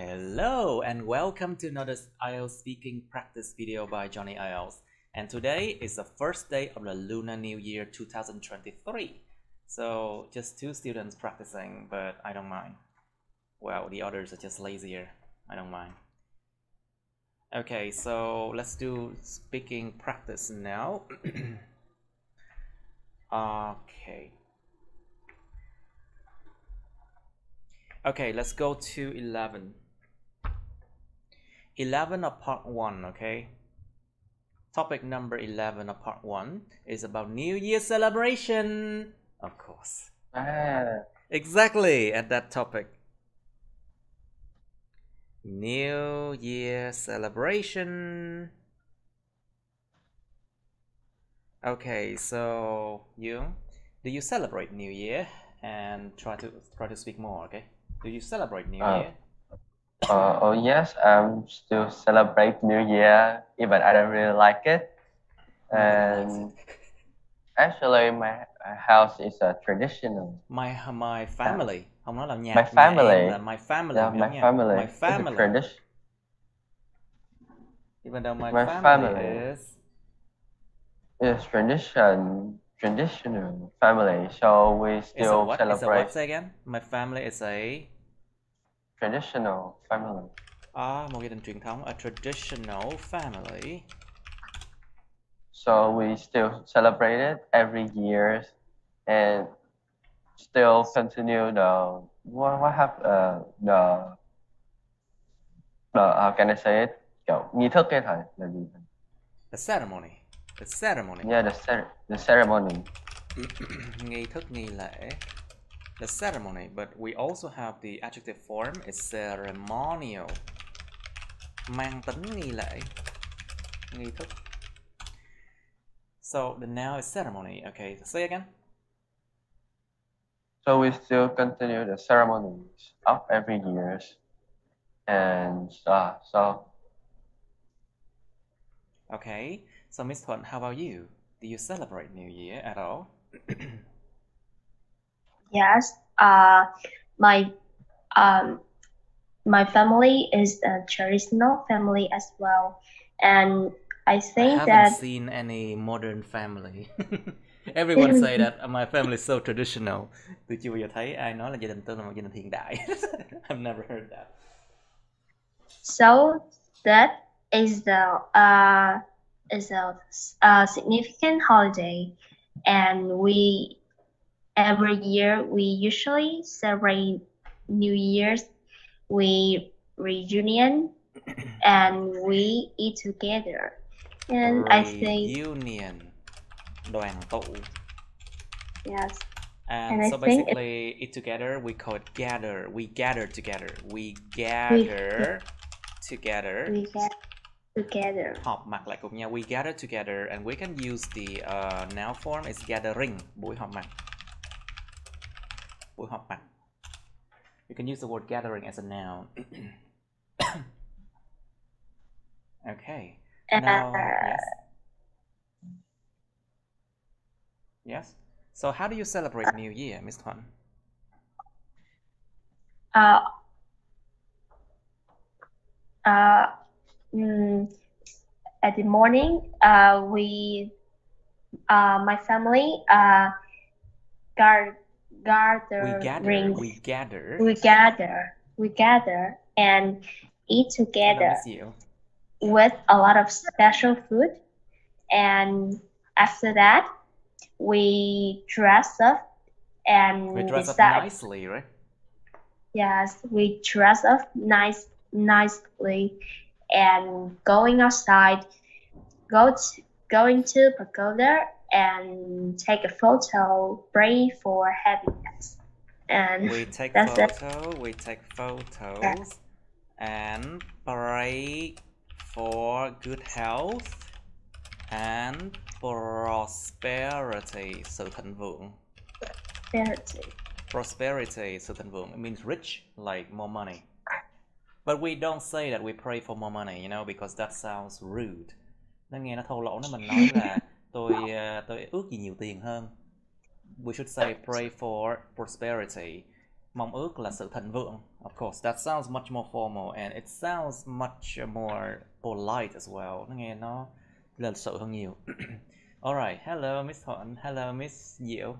Hello and welcome to another IELTS speaking practice video by Johnny IELTS. And today is the first day of the Lunar New Year 2023. So just two students practicing, but I don't mind. Well, the others are just lazier. I don't mind. Okay, so let's do speaking practice now. Okay. Okay, let's go to 11. 11 of part 1, okay? Topic number 11 of part 1 is about New Year celebration. Of course. Exactly, at that topic. New Year celebration. Okay, so do you celebrate New Year? And try to speak more, okay? Do you celebrate New Year? Oh yes, still celebrate New Year, even I don't really like it. And actually, my house is a traditional. My family. Không nói là nhà My nhà family. em là my family. Yeah, my family. My family. It's a tradition. Even though my family is traditional family, so we still celebrate. It's a what? Say again. My family is a traditional family. Một gia đình truyền thống, a traditional family. So we still celebrate it every year, and still continue the what happened how can I say it? Nghi thức cái thầy là gì? The ceremony. The ceremony. Yeah, the ceremony. Nghi thức, nghi lễ. The ceremony, but we also have the adjective form is ceremonial. Mang tính nghi lễ. Nghi thức. So the noun is ceremony. Okay, say again. So we still continue the ceremonies of every year, and so. Okay, so Miss Thuận, how about you? Do you celebrate New Year at all? Yes. My my family is a traditional family as well, and I think I haven't seen any modern family. Everyone say that my family is so traditional. Tôi chưa bao giờ thấy ai nói là gia đình tôi là một gia đình hiện đại. I've never heard that. So that is a significant holiday, and every year we usually celebrate New Year's. We reunion and we eat together. And I think reunion. Đoàn tụ. Yes. And so basically eat together, we call it gather. We gather together. We gather together. Họp mặt lại cùng nhau. We gather together, and we can use the noun form is gathering. Buổi họp mặt. Buổi họp mặt. You can use the word gathering as a noun. Okay. Now, yes. Yes. So how do you celebrate New Year, Miss Thuận? At the morning, my family gather and eat together with a lot of special food, and after that we dress up and we dress up nicely, right? Yes, we dress up nicely and going outside, going to pagoda and take a photo, pray for happiness. And we take photos and pray for good health and prosperity, sự thịnh vượng. Prosperity, sự thịnh vượng. It means rich, like more money. But we don't say that we pray for more money, you know, because that sounds rude. Nó nghe nó thô lỗ, nó mình nói là tôi ước gì nhiều tiền hơn. We should say pray for prosperity Mong ước là sự thịnh vượng. Of course, that sounds much more formal and it sounds much more polite as well. Nó nghe nó lịch sự hơn nhiều. Alright, hello Miss Thuận, hello Miss Diệu.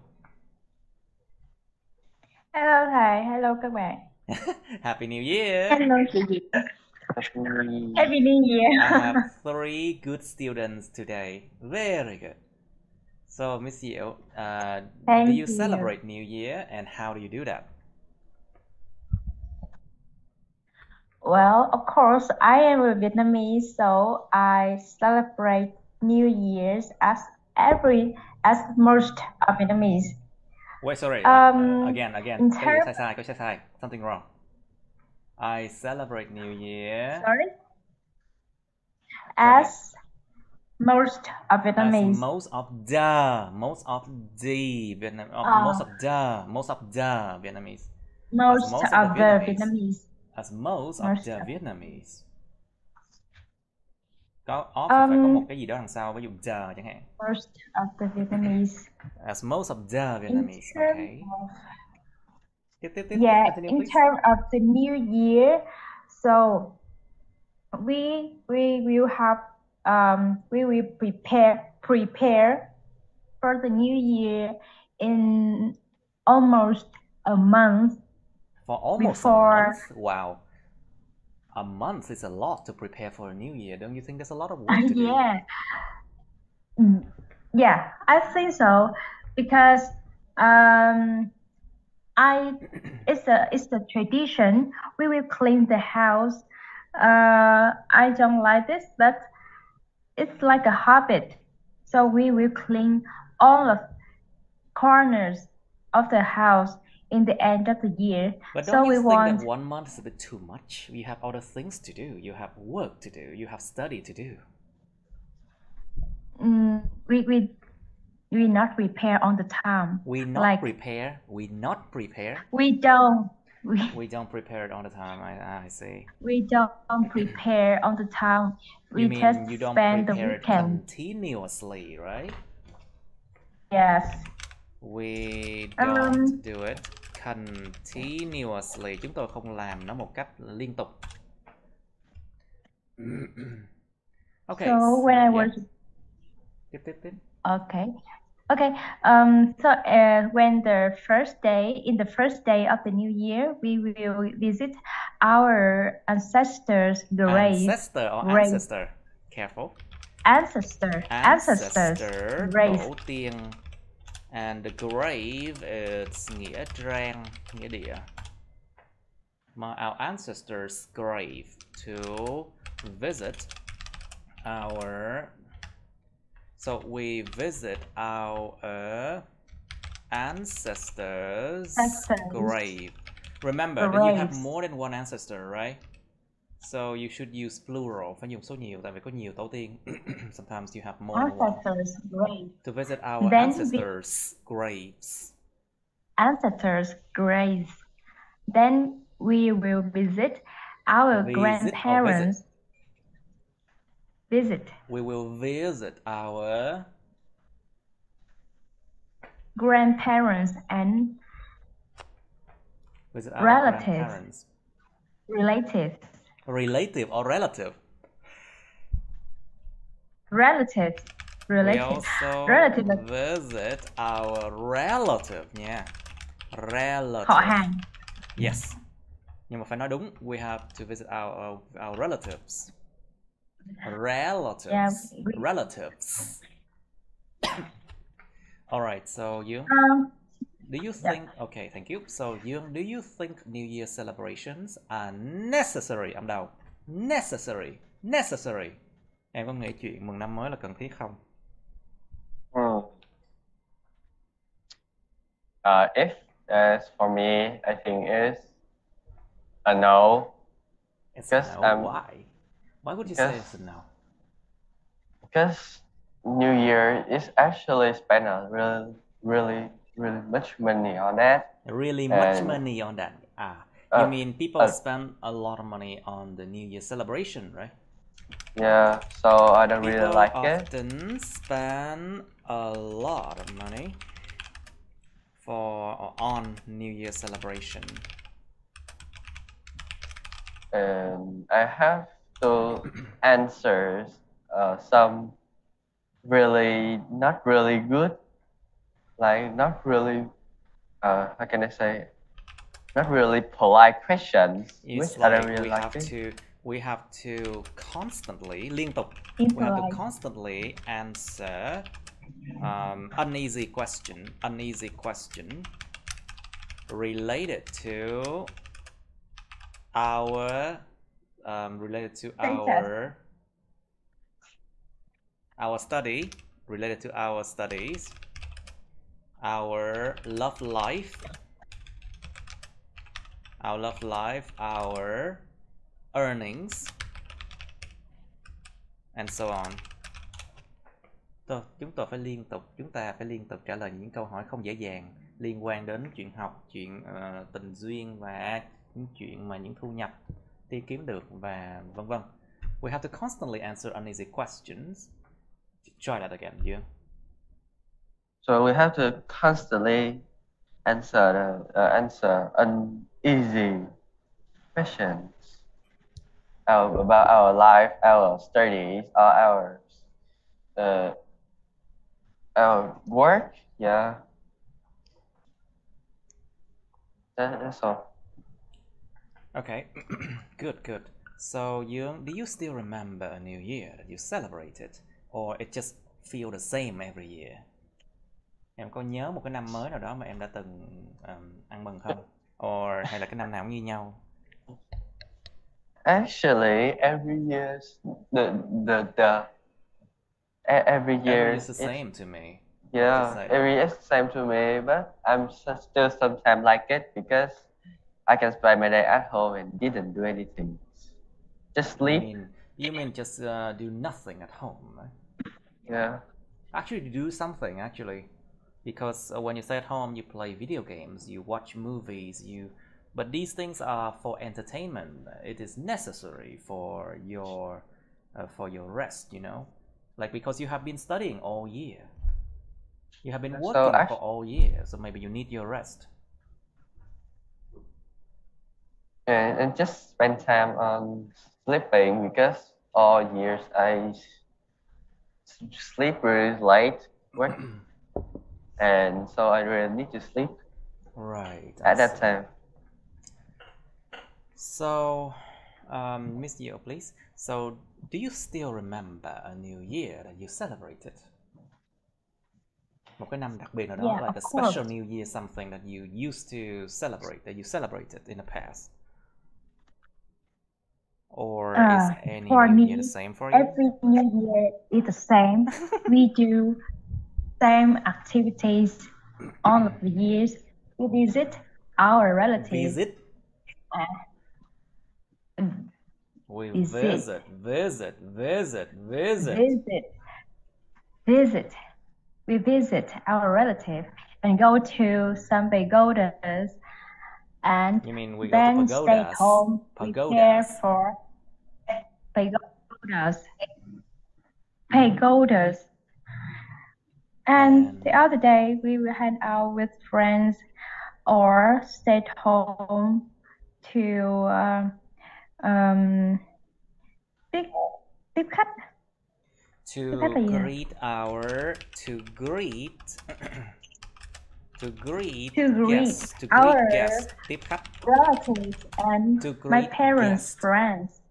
Hello thầy, hello các bạn. Happy New Year. Hello chị Diệu. Happy New Year. I have 3 good students today. Very good. So Miss Diệu, do you celebrate New Year and how do you do that? Well, of course, I am a Vietnamese, so I celebrate New Year's as most of Vietnamese. Wait, sorry. Again. in Cái term- sai. Something wrong. I celebrate New Year Sorry. As most of as Vietnamese. most of the Vietnamese. Most of the Vietnamese. As most of Most the of- Vietnamese. Có phải có một cái gì đó đằng sau, ví dụ the chẳng hạn. Most of the Vietnamese. As most of the Vietnamese. term Okay. of- Tiếp. Yeah, Continue, in please. terms of the new year, so we will have we will prepare for the new year in almost a month. For almost Before- a month. Wow. A month is a lot to prepare for a new year. Don't you think there's a lot of work to do? Yeah. Yeah, I think so because it's a tradition. We will clean the house. I don't like this, but it's like a habit. So we will clean all of corners of the house in the end of the year. But So don't we you think want that 1 month is a bit too much? You have other things to do. You have work to do. You have study to do. we not prepare on the time. We not Like- prepare. We don't prepare it all the time. I see. We don't prepare on the time. We You mean just you don't spend the prepare it weekend. continuously, right? Yes. We don't do it continuously. Chúng tôi không làm nó một cách liên tục. Okay. So when I yeah. was Tiếp. okay. So when the first day of the new year, we will visit our ancestors' grave. Ancestor or Grave. ancestor? Careful. Ancestors' grave. Tổ tiên. And the grave is nghĩa trang, nghĩa địa. Our ancestors' grave to visit our. So we visit our ancestors' grave. Remember that you have Graves. more than one ancestor, right? So you should use plural. Phải dùng số nhiều tại vì có nhiều tổ tiên. Sometimes you have more than one. Ancestors' grave. To visit our Then ancestors' graves. Ancestors' graves. Then we will visit our Visit or grandparents. Visit We will visit our grandparents and Relatives. grandparents. relatives. Relative or relative. Relatives. We Relatives. also Relative. visit our relative nha. Relative. Họ hàng. Yes. Nhưng mà phải nói đúng. We have to visit our relatives. Relatives. Yeah, Relatives. All right. So you. Do you think, okay, thank you. So do you think New Year celebrations are necessary? Âm đầu. Necessary. Em có nghĩ chuyện mừng năm mới là cần thiết không? If as for me, I think it's a no. It's a Yes, no. Why? Why would you say yes. it's a no? Because New Year is actually spend a really much money on that. Really much And- money on that. You mean people uh, spend a lot of money on the New Year celebration, right? Yeah, so I don't really People like it. often spend a lot of money for or on New Year celebration? I have to answer some really not really good, like not really how can I say, not really polite questions, which It's I don't like really like it. we have to constantly liên tục It's we have to like constantly answer uneasy question related to our status. our study, related to our studies, our love life, our earnings, and so on. Chúng ta phải liên tục trả lời những câu hỏi không dễ dàng liên quan đến chuyện học, chuyện tình duyên và những chuyện mà những thu nhập đi kiếm được và vân vân. We have to constantly answer uneasy questions. Try that again, yeah. So we have to constantly answer uneasy questions about our life, our studies, or our work. Yeah, that's all. Okay, good. So do you still remember a new year that you celebrated, or it just feel the same every year? Em có nhớ một cái năm mới nào đó mà em đã từng ăn mừng không? Or hay là cái năm nào cũng như nhau? Actually, every year every year is the same to me. Yeah, every year is the same to me, but I'm still sometimes like it because I can spend my day at home and didn't do anything. Just sleep. You mean just do nothing at home? Yeah. Actually, do something actually, because when you stay at home, you play video games, you watch movies, but these things are for entertainment. It is necessary for your rest, you know, like because you have been studying all year, you have been working for all year, so maybe you need your rest. And just spend time on sleeping because all years I sleep really late, and so I really need to sleep. Right. At that time. So, Miss Yeo, please. So, do you still remember a new year that you celebrated? Một cái năm đặc biệt nào đó, like a special new year, something that you used to celebrate, that you celebrated in the past? Or is any new year the same for you? Every new year is the same. We do same activities all of the years. We visit our relatives. We visit. We visit our relative and go to some pagodas, and then stay home, prepare for pagodas. And the other day we will hang out with friends or stay at home to tiếp khách. To greet guests, tiếp khách, relatives and my parents' friends.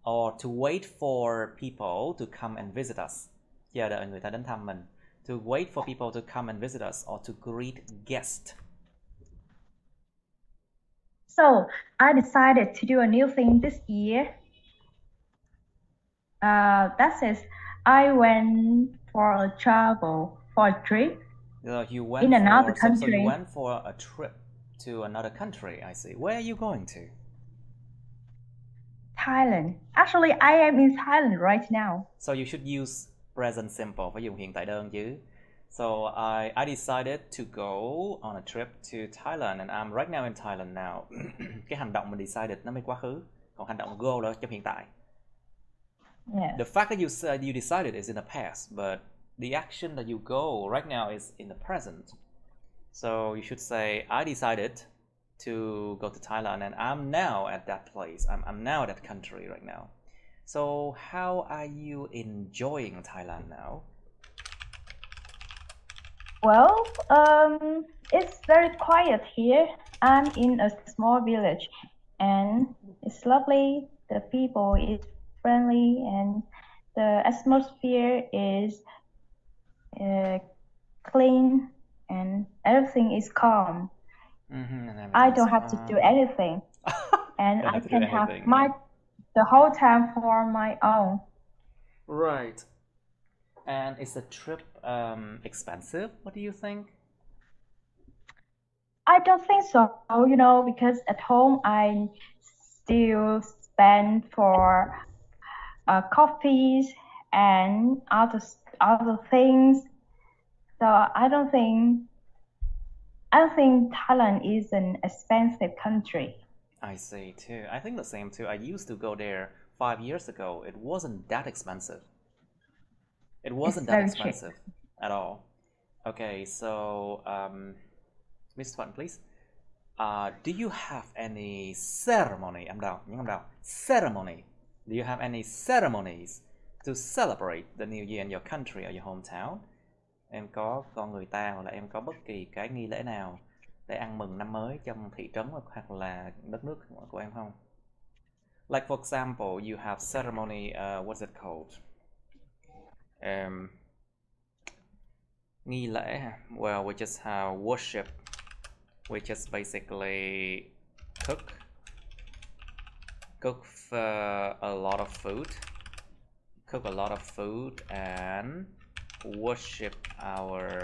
Or to wait for people to come and visit us. Chờ đợi người ta đến thăm mình. To wait for people to come and visit us, or to greet guests. So I decided to do a new thing this year. That is, I went for a trip in another country. So you went for a trip to another country, I see. Where are you going to? Thailand. Actually, I am in Thailand right now. So you should use present simple, phải dùng hiện tại đơn chứ. So I decided to go on a trip to Thailand, and I'm right now in Thailand now. Cái hành động mình decided nó mới quá khứ, còn hành động go là trong hiện tại. Yeah. The fact that you said you decided is in the past, but the action that you go right now is in the present. So you should say, I decided to go to Thailand and I'm now at that place. I'm now at that country right now. So how are you enjoying Thailand now? Well, it's very quiet here. I'm in a small village and it's lovely. The people is friendly and the atmosphere is clean and everything is calm. And I don't have to do anything and Don't I have to do can have anything, yeah. the whole time for my own. Right. And is the trip expensive? What do you think? I don't think so, because at home I still spend for coffees and other things. So I don't think Thailand is an expensive country. I see too. I think the same too. I used to go there 5 years ago. It wasn't that expensive. It wasn't that very cheap. expensive at all. Okay, so Miss Thuận, please. Do you have any ceremony? Ceremony. Do you have any ceremonies to celebrate the New Year in your country or your hometown? Em có con người ta hoặc là em có bất kỳ cái nghi lễ nào để ăn mừng năm mới trong thị trấn hoặc là đất nước của em không? Like for example, you have ceremony, what's it called? Nghi lễ. Well, we just have worship. We just basically cook a lot of food and worship our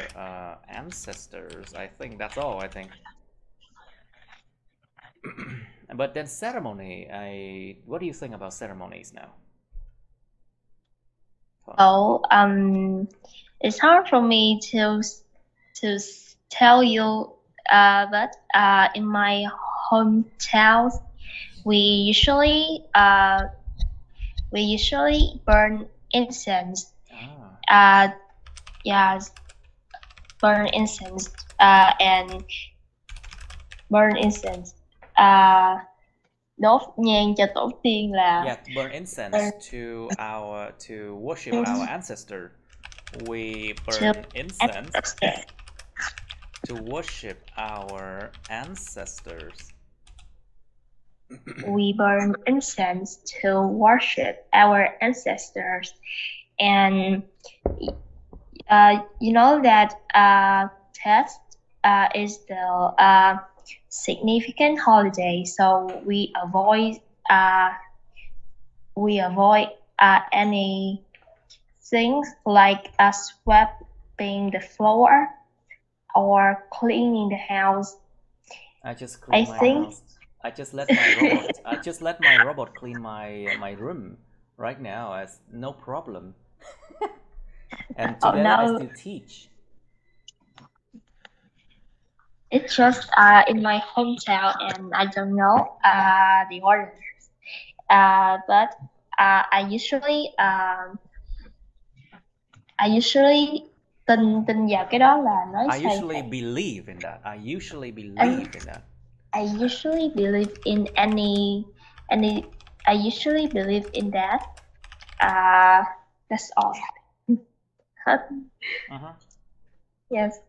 ancestors. I think that's all. I think. But then ceremony, what do you think about ceremonies now? Oh, it's hard for me to tell you, but in my hometown, we usually burn incense. Yes, burn incense and burn incense. Đốt nhang cho tổ tiên là Yeah, burn incense to worship our ancestor. We burn incense to worship our ancestors. We burn incense to worship our ancestors, and you know that Tet is the significant holiday, so we avoid any things like sweeping the floor or cleaning the house. I just clean my house. I just let my robot clean my room right now as no problem. And today I still teach. It's just in my hometown, and I don't know the orders. But I usually tin vào cái đó là nói I usually believe in that. I usually believe in that. I usually believe in I usually believe in that. That's all. Yes.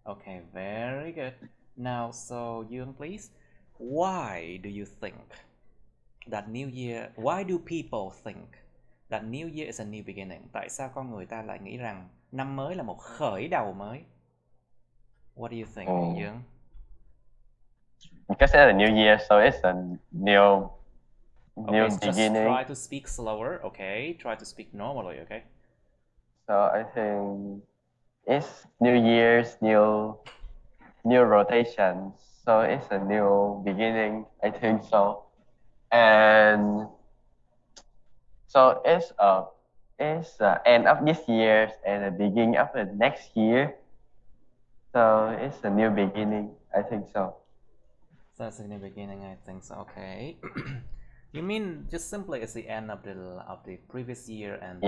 Okay, very good. Now, so Yoon, please, why do you think that New Year? Why do people think that New Year is a new beginning? Tại sao con người ta lại nghĩ rằng năm mới là một khởi đầu mới? What do you think, Yoon? Because it's a new year, so it's a new so beginning. Just try to speak slower, okay? Try to speak normally, okay? So I think it's New Year's, new rotation. So it's a new beginning, I think so. And so it's end of this year and the beginning of the next year. So it's a new beginning, I think so. So it's a new beginning, I think so. Okay. You mean just simply it's the end of the previous year and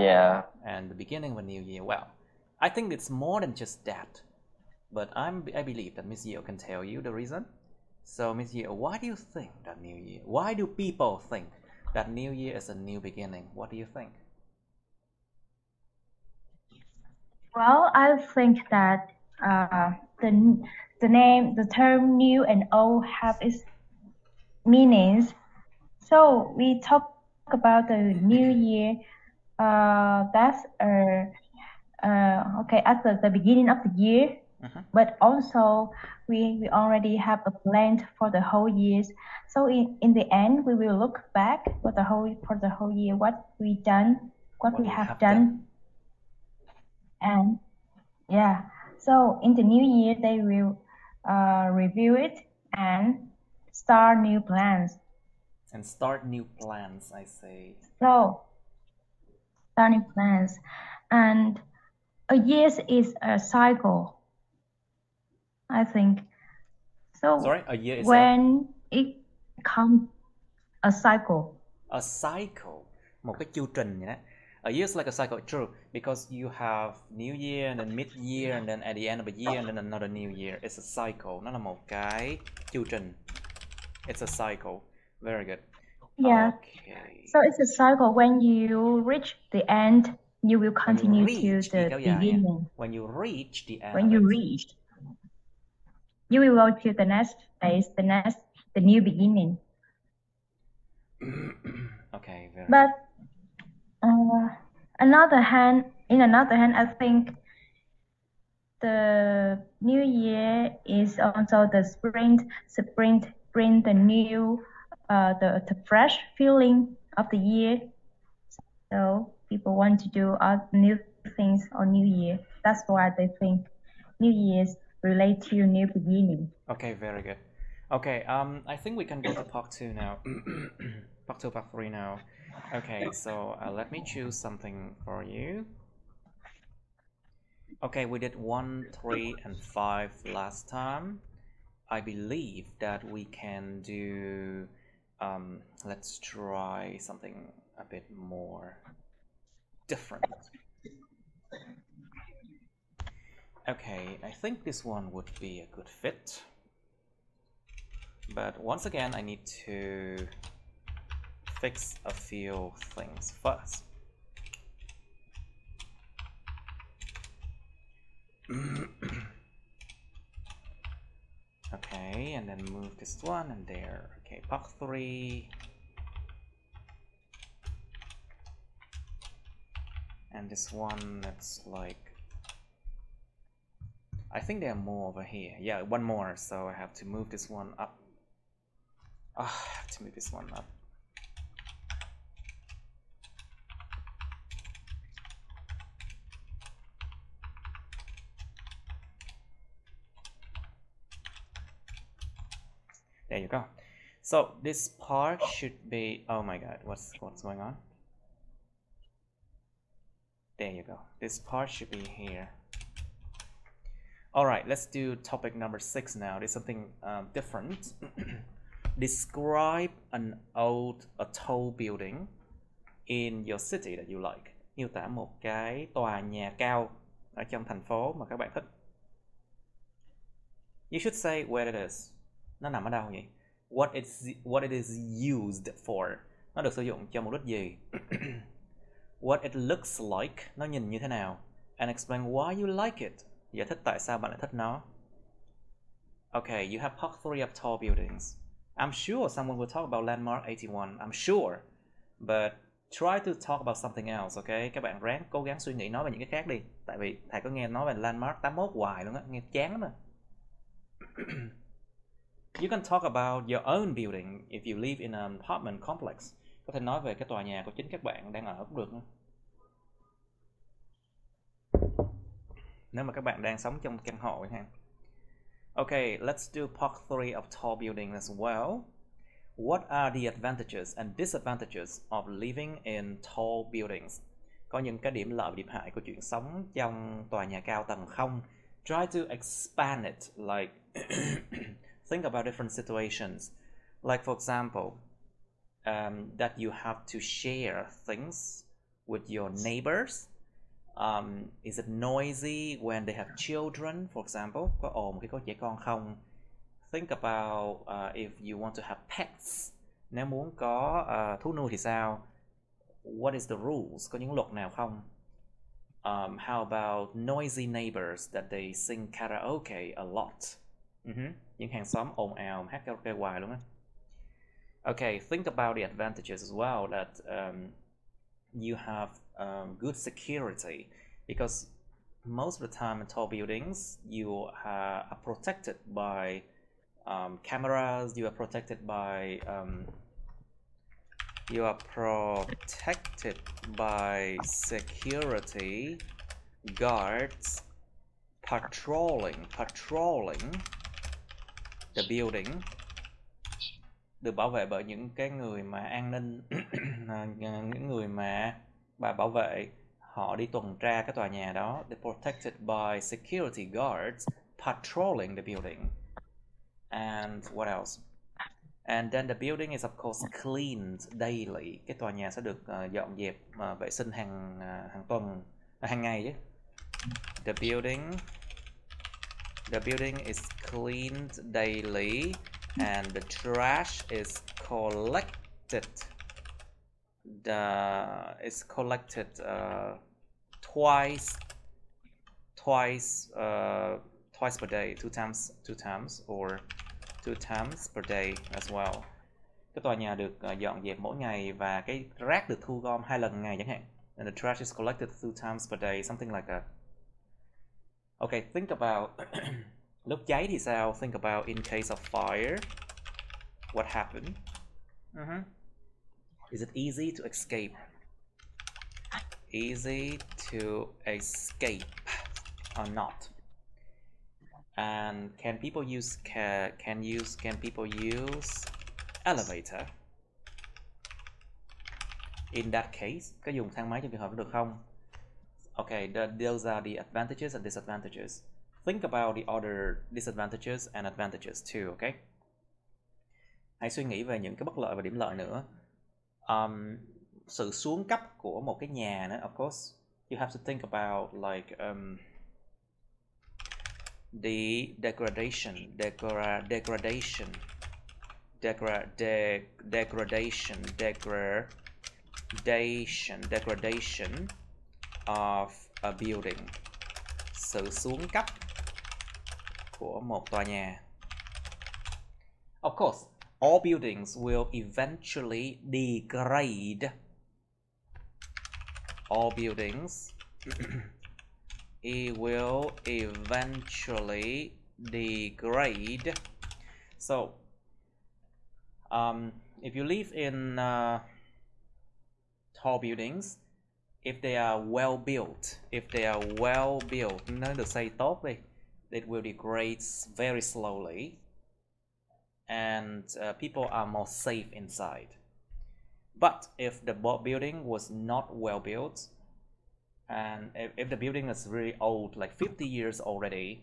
the beginning of a new year? Well, I think it's more than just that. but I believe that Miss Yeo can tell you the reason. So Miss Yeo, why do you think that New Year? Why do people think that New Year is a new beginning? What do you think? Well, I think that the term new and old have its meanings. So we talk about the new year. That's okay at the beginning of the year, but also we already have a plan for the whole years. So in the end, we will look back for the whole year, what we done, what we have done. And yeah, so in the new year, they will review it and start new plans. And start new plans, I say. So, start new plans. And a year is a cycle, I think. So, sorry, a year is when it comes a cycle. A cycle, một cái chu trình vậy đó. A year is like a cycle, true, because you have New Year and then mid-year and then at the end of a year and then another New Year. It's a cycle. Nó là một cái chu trình. It's a cycle. Very good. Yeah. Okay. So it's a cycle. When you reach the end, you will continue to the beginning. When you reach the end. When you reach, you will go to the next phase, the new beginning. Okay. Very but another hand, I think the new year is also the spring bring the new, the fresh feeling of the year. So people want to do new things on New Year. That's why they think New Year's relate to new beginning. Okay, very good. Okay, I think we can go to part 2 now. Part 2, part 3 now. Okay, so let me choose something for you. Okay, we did 1, 3, and 5 last time. I believe that we can do, let's try something a bit more different. Okay, I think this one would be a good fit. But once again, I need to fix a few things first. Okay, and then move this one and there. Okay, part 3. And this one, that's like, I think there are more over here. Yeah, one more, so I have to move this one up. I have to move this one up. There you go. So this part should be, oh my god, what's going on? There you go. This part should be here. All right, let's do topic number 6 now. There's something different. Describe a tall building in your city that you like. Miêu tả một cái tòa nhà cao ở trong thành phố mà các bạn thích. You should say where it is. Nó nằm ở đâu nhỉ? What it is used for. Nó được sử dụng cho mục đích gì? What it looks like. Nó nhìn như thế nào? And explain why you like it. Giải thích tại sao bạn lại thích nó. Okay, you have part 3 of tall buildings. I'm sure someone will talk about landmark 81. I'm sure. But try to talk about something else, okay? Các bạn cố gắng suy nghĩ nói về những cái khác đi. Tại vì thầy có nghe nói về landmark 81 hoài luôn á, nghe chán lắm à. You can talk about your own building if you live in an apartment complex. Có thể nói về cái tòa nhà của chính các bạn đang ở cũng được. Nếu mà các bạn đang sống trong căn hộ ha. Okay, let's do part 3 of tall buildings as well. What are the advantages and disadvantages of living in tall buildings? Có những cái điểm lợi và điểm hại của chuyện sống trong tòa nhà cao tầng không? Try to expand it, like think about different situations. Like for example, that you have to share things with your neighbors. Is it noisy when they have children, for example? Có ồn khi có trẻ con không? Think about if you want to have pets. Nếu muốn có thú nuôi thì sao? What is the rules? Có những luật nào không? How about noisy neighbors that they sing karaoke a lot? Những hàng xóm ồn ào hát karaoke hoài luôn á. Okay, think about the advantages as well, that you have good security, because most of the time in tall buildings you are protected by cameras, you are protected by security guards patrolling the building, được bảo vệ bởi những cái người mà an ninh những người mà bảo vệ, họ đi tuần tra cái tòa nhà đó. They're protected by security guards patrolling the building. And what else? And then the building is of course cleaned daily. Cái tòa nhà sẽ được dọn dẹp, vệ sinh hàng tuần, hàng ngày chứ. The building is cleaned daily, and the trash is collected. Twice per day, two times or 2 times per day as well. Cái tòa nhà được dọn dẹp mỗi ngày và cái rác được thu gom 2 lần ngày chẳng hạn. And the trash is collected 2 times per day, something like that. Okay, think about lúc cháy thì sao? Think about in case of fire, what happened? Is it easy to escape? Easy to escape or not? And can people use elevator? In that case, có dùng thang máy trong trường hợp đó được không? Okay, those are the advantages and disadvantages. Think about the other disadvantages and advantages too, okay? Hãy suy nghĩ về những cái bất lợi và điểm lợi nữa. Sự xuống cấp của một cái nhà nữa, of course, you have to think about like the degradation of a building. Sự xuống cấp của một tòa nhà. Of course, all buildings will eventually degrade. All buildings it will eventually degrade. So if you live in tall buildings, if they are well built, nếu được xây tốt đi, it will degrade very slowly, and people are more safe inside. But if the building was not well built, and if the building is really old, like 50 years already,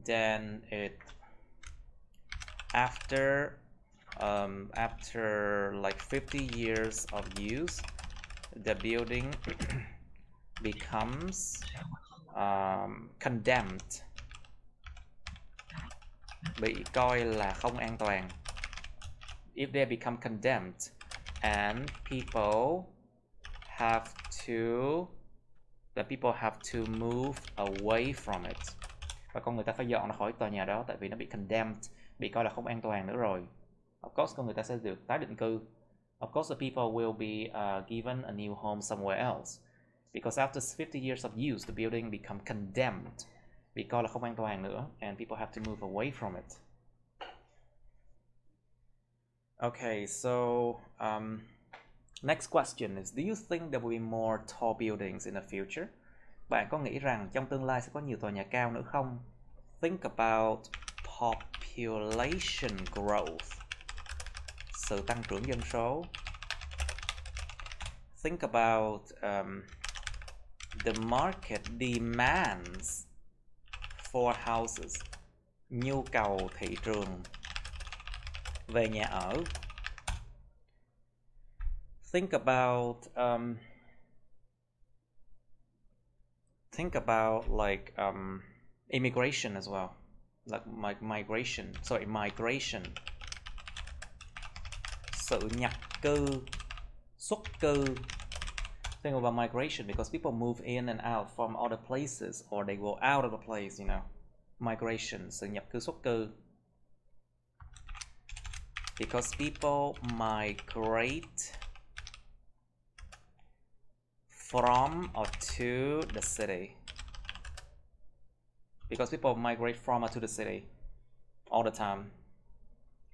then after like 50 years of use, the building becomes condemned, bị coi là không an toàn. If they become condemned, and people have to move away from it, và con người ta phải dọn ra khỏi tòa nhà đó, tại vì nó bị condemned, bị coi là không an toàn nữa rồi. Of course, con người ta sẽ được tái định cư. Of course, the people will be given a new home somewhere else, because after 50 years of use, the building become condemned, bị coi là không an toàn nữa, and people have to move away from it. Okay, so next question is, do you think there will be more tall buildings in the future? Bạn có nghĩ rằng trong tương lai sẽ có nhiều tòa nhà cao nữa không? Think about population growth, sự tăng trưởng dân số. Think about the market demands for houses, nhu cầu thị trường về nhà ở. Think about think about like immigration as well, like migration. Sự nhập cư, xuất cư. Think about migration because people move in and out from other places or they go out of the place, you know. Migration, sự nhập cư, xuất cư. Because people migrate from or to the city. Because people migrate from or to the city all the time.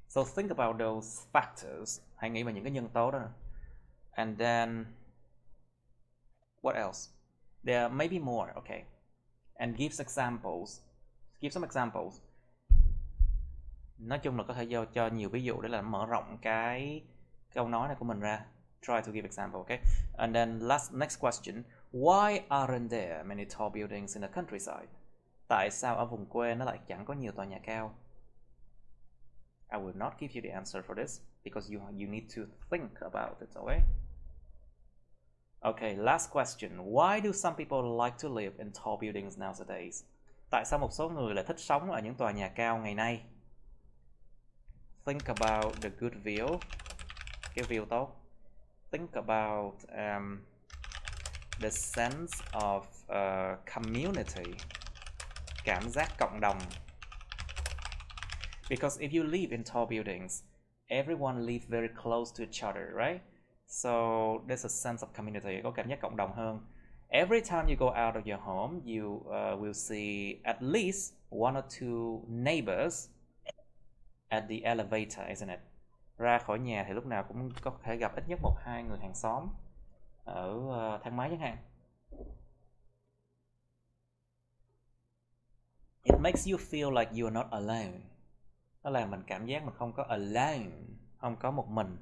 So think about those factors. Hãy nghĩ về những cái nhân tố đó. And then what else? There may be more, okay. And give examples. Give some examples. Nói chung là có thể cho nhiều ví dụ để là mở rộng cái câu nói này của mình ra. Try to give example, okay? And then next question. Why aren't there many tall buildings in the countryside? Tại sao ở vùng quê nó lại chẳng có nhiều tòa nhà cao? I will not give you the answer for this because you need to think about it, okay? Okay, last question. Why do some people like to live in tall buildings nowadays? Tại sao một số người lại thích sống ở những tòa nhà cao ngày nay? Think about the good view. Cái view tốt. Think about the sense of community. Cảm giác cộng đồng. Because if you live in tall buildings, everyone lives very close to each other, right? So there's a sense of community. Có cảm giác cộng đồng hơn. Every time you go out of your home, you will see at least one or two neighbors at the elevator, isn't it? Ra khỏi nhà thì lúc nào cũng có thể gặp ít nhất 1-2 người hàng xóm ở thang máy chẳng hạn. It makes you feel like you are not alone. Nó làm mình cảm giác mình không có alone, không có một mình.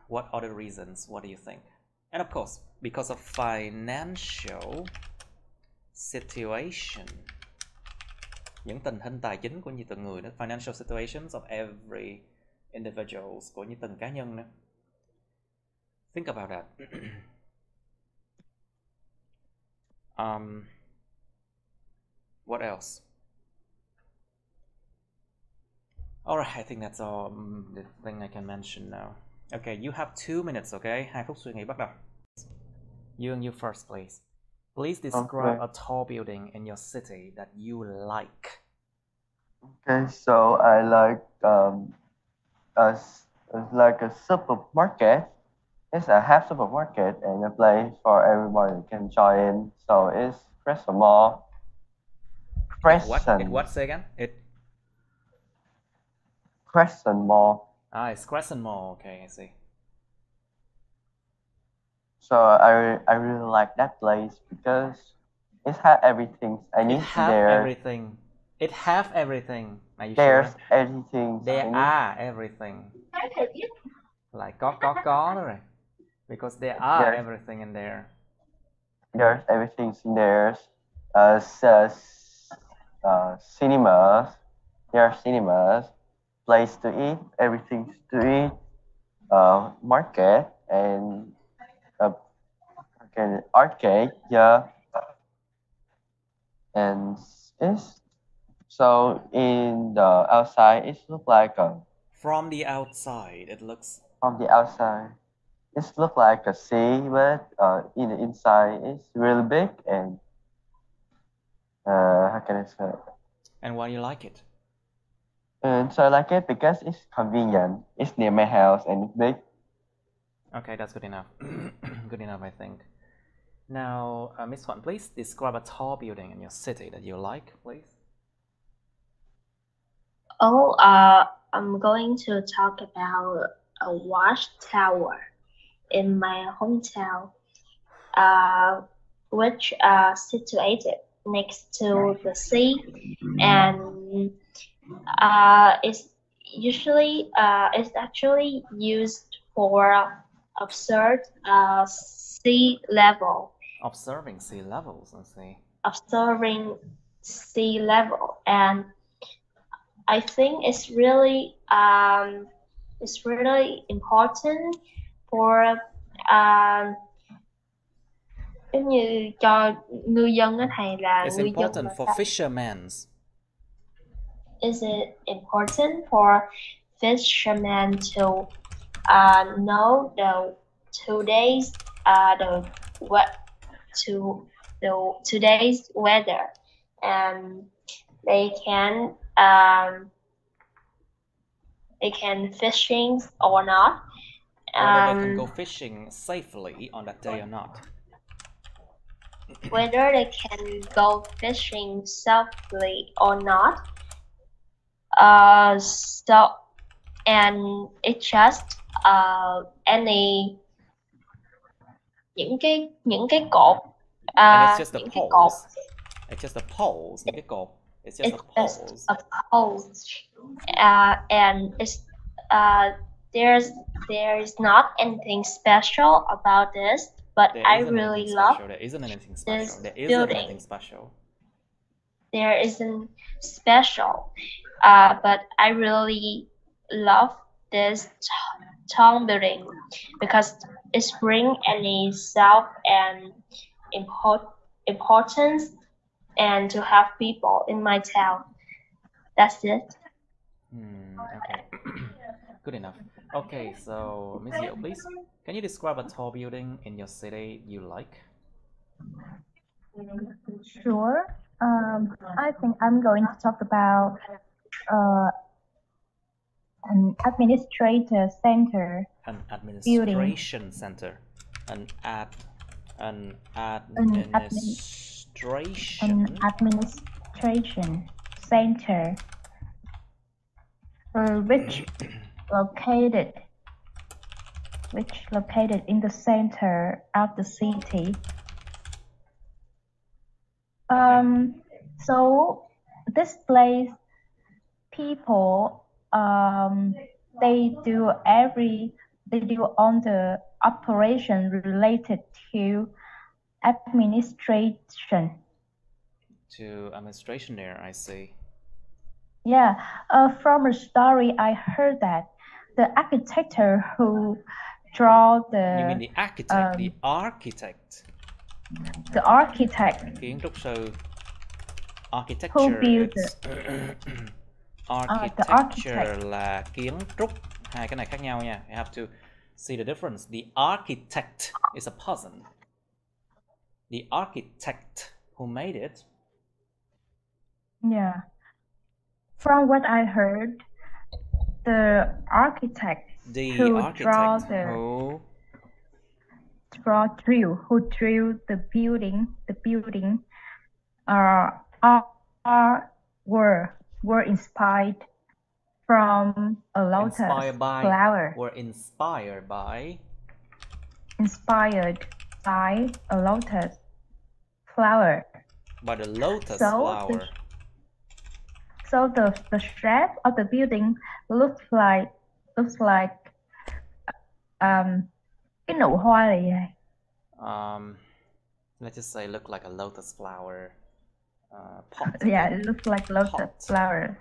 What other reasons? What do you think? And of course, because of financial situation. Những tình hình tài chính của như từng người đó. Financial situations of every individuals, của như từng cá nhân nữa. Think about that. What else? Alright, I think that's all the thing I can mention now. Okay, you have 2 minutes, okay? 2 phút suy nghĩ bắt đầu. You first, please. Please describe a tall building in your city that you like. Okay, so I like a supermarket. It's a half supermarket and a place for everybody can join in. So it's Crescent Mall. Crescent. What? Say again? Crescent Mall. Ah, it's Crescent Mall. Okay, I see. So I really like that place because it has everything I need there. Everything. It have everything. Are you There's sure? everything. There are everything. Like có đó rồi. Because there are everything in there. There's everything in there. Cinemas. There are cinemas. Place to eat. Everything to eat. Market and arcade. Yeah. And it's so in the outside it looks like from the outside it looks like a sea, but in the inside it's really big and how can I say? And why do you like it? And so I like it because it's convenient. It's near my house and it's big. Okay, that's good enough. Good enough, I think. Now, Miss Huan, please describe a tall building in your city that you like, please. Oh, I'm going to talk about a watchtower in my hometown, which situated next to the sea, and it's actually used for observing sea level. Observing sea levels, I see. Observing sea level, and I think it's really important for giống như cho ngư dân á thầy, là It's ngư dân important mà for sao? fishermen. Is it important for fishermen to know the today's the what to the today's weather, and they can fishing or not, Whether they can go fishing safely on that day or not. whether they can go fishing safely or not. So and it's just any những cái cột, And it's just the những cái cột. poles. It's just the poles. Những cái cột. It's just the It's poles. just a pole, and it's there's not anything special about this, but I really love There isn't anything special. this There isn't building. anything special. There isn't special, but I really love this town building because it's bring any self and importance, and to have people in my town. That's it. Okay. Good enough. Okay, so Miss Yeo, please, can you describe a tall building in your city you like? Sure. I think I'm going to talk about an administrator center. An administration center. An administration center, which located in the center of the city. So this place, people, they do on the operation related to administration. To administration there, I see. Yeah, from a story I heard that the architect who draw the. You mean the architect, the architect. The architect. Kiến trúc sư. Architecture. Who built architecture là kiến trúc. Hai cái này khác nhau nha. You have to see the difference. The architect is a person. The architect who made it. Yeah. From what I heard, the architect who drew the building were inspired from a lotus flower. Were inspired by a lotus flower. By the lotus flower. So the shape of the building looks like cái nụ hoa này. Let's just say look like a lotus flower pot. Yeah, it looks like lotus flower.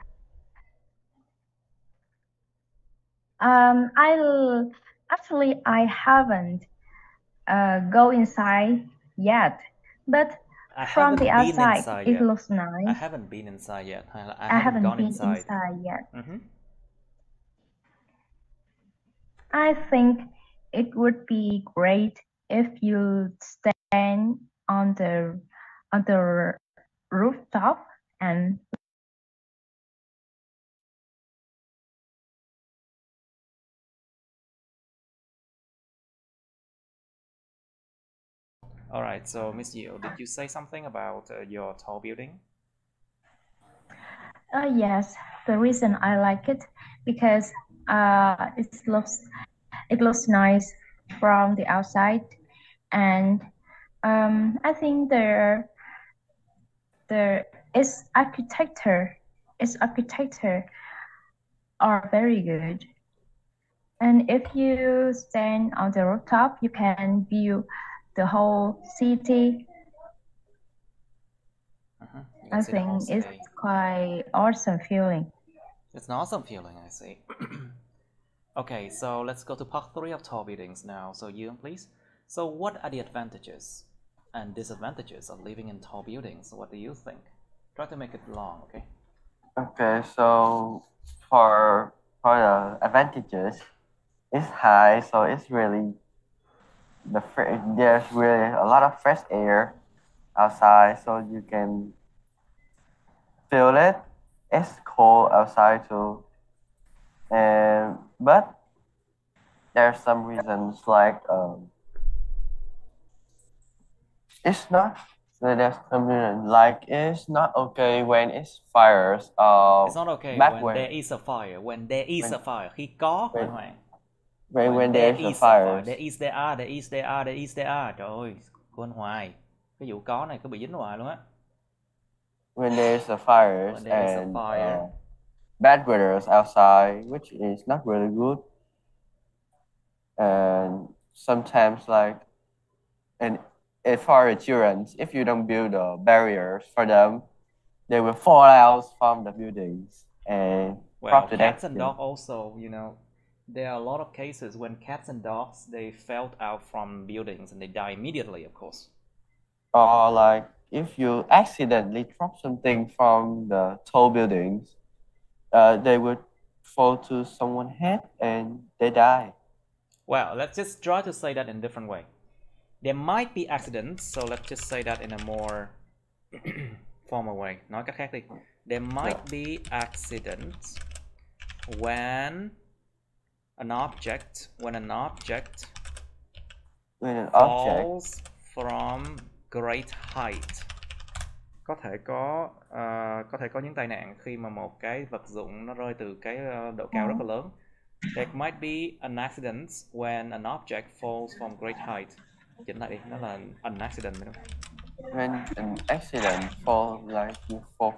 I haven't go inside yet, but from the outside it looks nice. I haven't been inside yet. I haven't gone inside yet. Mm-hmm. I think it would be great if you stand on the rooftop and All right, so Miss Yeo, did you say something about your tall building? Yes, the reason I like it because it looks nice from the outside, and I think its architecture are very good. And if you stand on the rooftop, you can view the whole city. I think it's quite awesome feeling. It's an awesome feeling, I see. Okay, so let's go to part 3 of tall buildings now. So you, please. So what are the advantages and disadvantages of living in tall buildings. What do you think? Try to make it long, okay? Okay, so for the advantages, it's high, so it's really there's really a lot of fresh air outside, so you can feel it. It's cold outside too, and but there's some reasons like it's not. So there's some reason like it's not okay when it's fires. It's not okay Back when when there is a fire. When there is a fire. Khi có hỏa hoạn. when there's a is fire. There is, there are, there is, there are, there is, there are. Trời ơi, quên hoài. Cái vụ có này cứ bị dính hoài luôn á. When there's a fire When there is a and fire. bad weather outside, which is not really good, and sometimes like and for the children, if you don't build the barriers for them, they will fall out from the buildings and Well, cats and dogs also, you know, there are a lot of cases when cats and dogs, they fell out from buildings and they die immediately, of course. Or like if you accidentally drop something from the tall buildings, they would fall to someone's head and they die. Well, let's just try to say that in a different way. There might be accidents, so let's just say that in a more formal way. Nói cách khác đi. There might be accidents when an object falls from great height. Có thể có những tai nạn khi mà một cái vật dụng nó rơi từ cái độ cao rất là lớn. There might be an accident when an object falls from great height. Chỉnh lại đi, nó là an accident đúng không? When an accident fall like you fall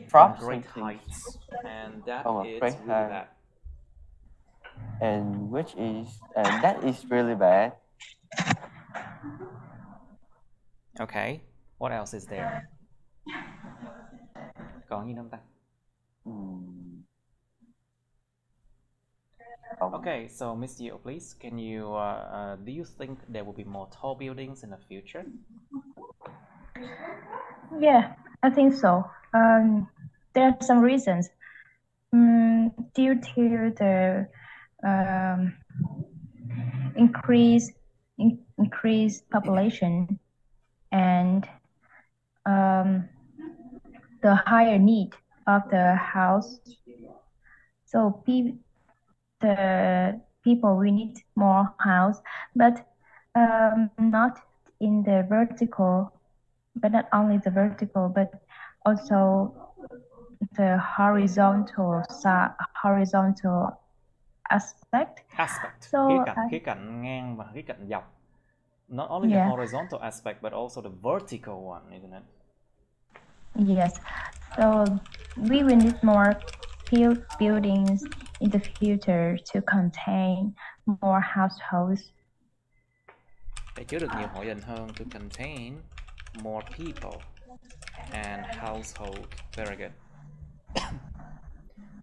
from great heights, and that is really bad. And that is really bad. Okay, what else is there? Còn gì nữa không ta? Okay, so Miss Diệu, please, can you do you think there will be more tall buildings in the future? Yeah, I think so. There are some reasons. Due to the increased population and the higher need of the house, so the people will need more house, but not in the vertical, but not only the vertical, but also the horizontal aspect. So khía cạnh ngang và khía cạnh dọc. Not only the horizontal aspect, but also the vertical one, isn't it? Yes. So we will need more buildings in the future to contain more households. Để chứa được nhiều hộ gia đình hơn, to contain more people and household. Very good.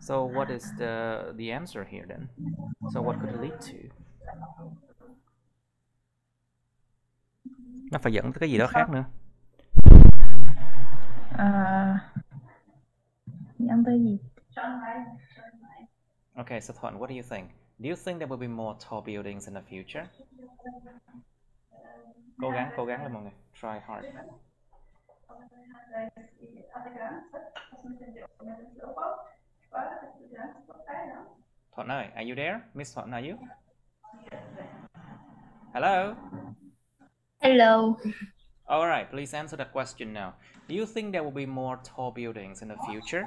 So what is the answer here then? So what could it lead to? Nó phải dẫn tới cái gì đó khác nữa. Dẫn tới gì? Okay, so Thuận, what do you think? Do you think there will be more tall buildings in the future? Cố gắng lên mọi người. Try hard. Thuận ơi, are you there? Miss Thuận, are you? Hello? Hello. All right, please answer that question now. Do you think there will be more tall buildings in the future?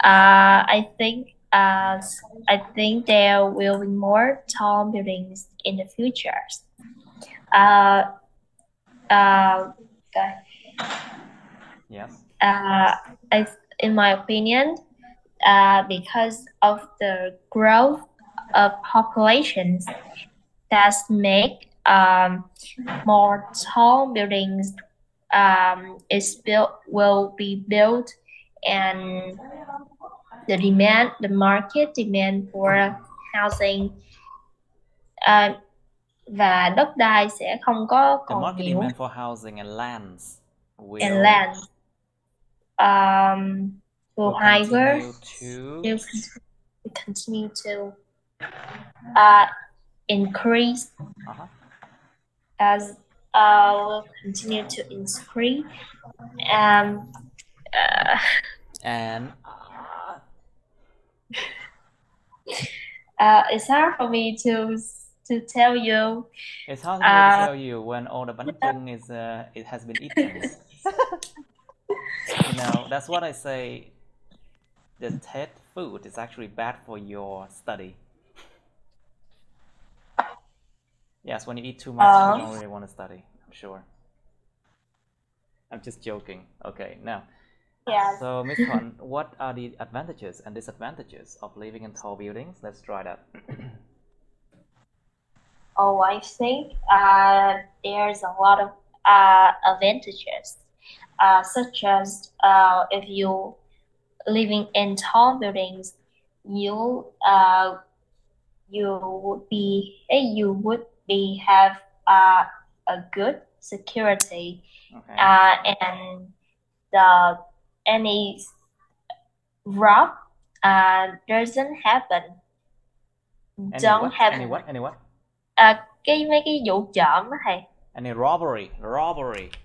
I think there will be more tall buildings in the future. Yes. In my opinion, because of the growth of populations, that make more tall buildings will be built, and the market demand for housing và đất đai sẽ không có The còn market nhiều, demand for housing and lands and will land will higher, continue will continue to increase as will continue to increase and it's hard for me to tell you. It's hard for me to tell you when all the bánh is it has been eaten. You know, that's what I say. The TED food is actually bad for your study. Yes, when you eat too much, you don't really want to study, I'm sure. I'm just joking. Okay, now. Yeah. So, Ms. Thuận, what are the advantages and disadvantages of living in tall buildings? Let's try that. Oh, I think there's a lot of advantages, such as if you living in tall buildings, you would have a good security, and any rob doesn't happen. Any what? Mấy cái vụ trộm đó thầy. Any robbery.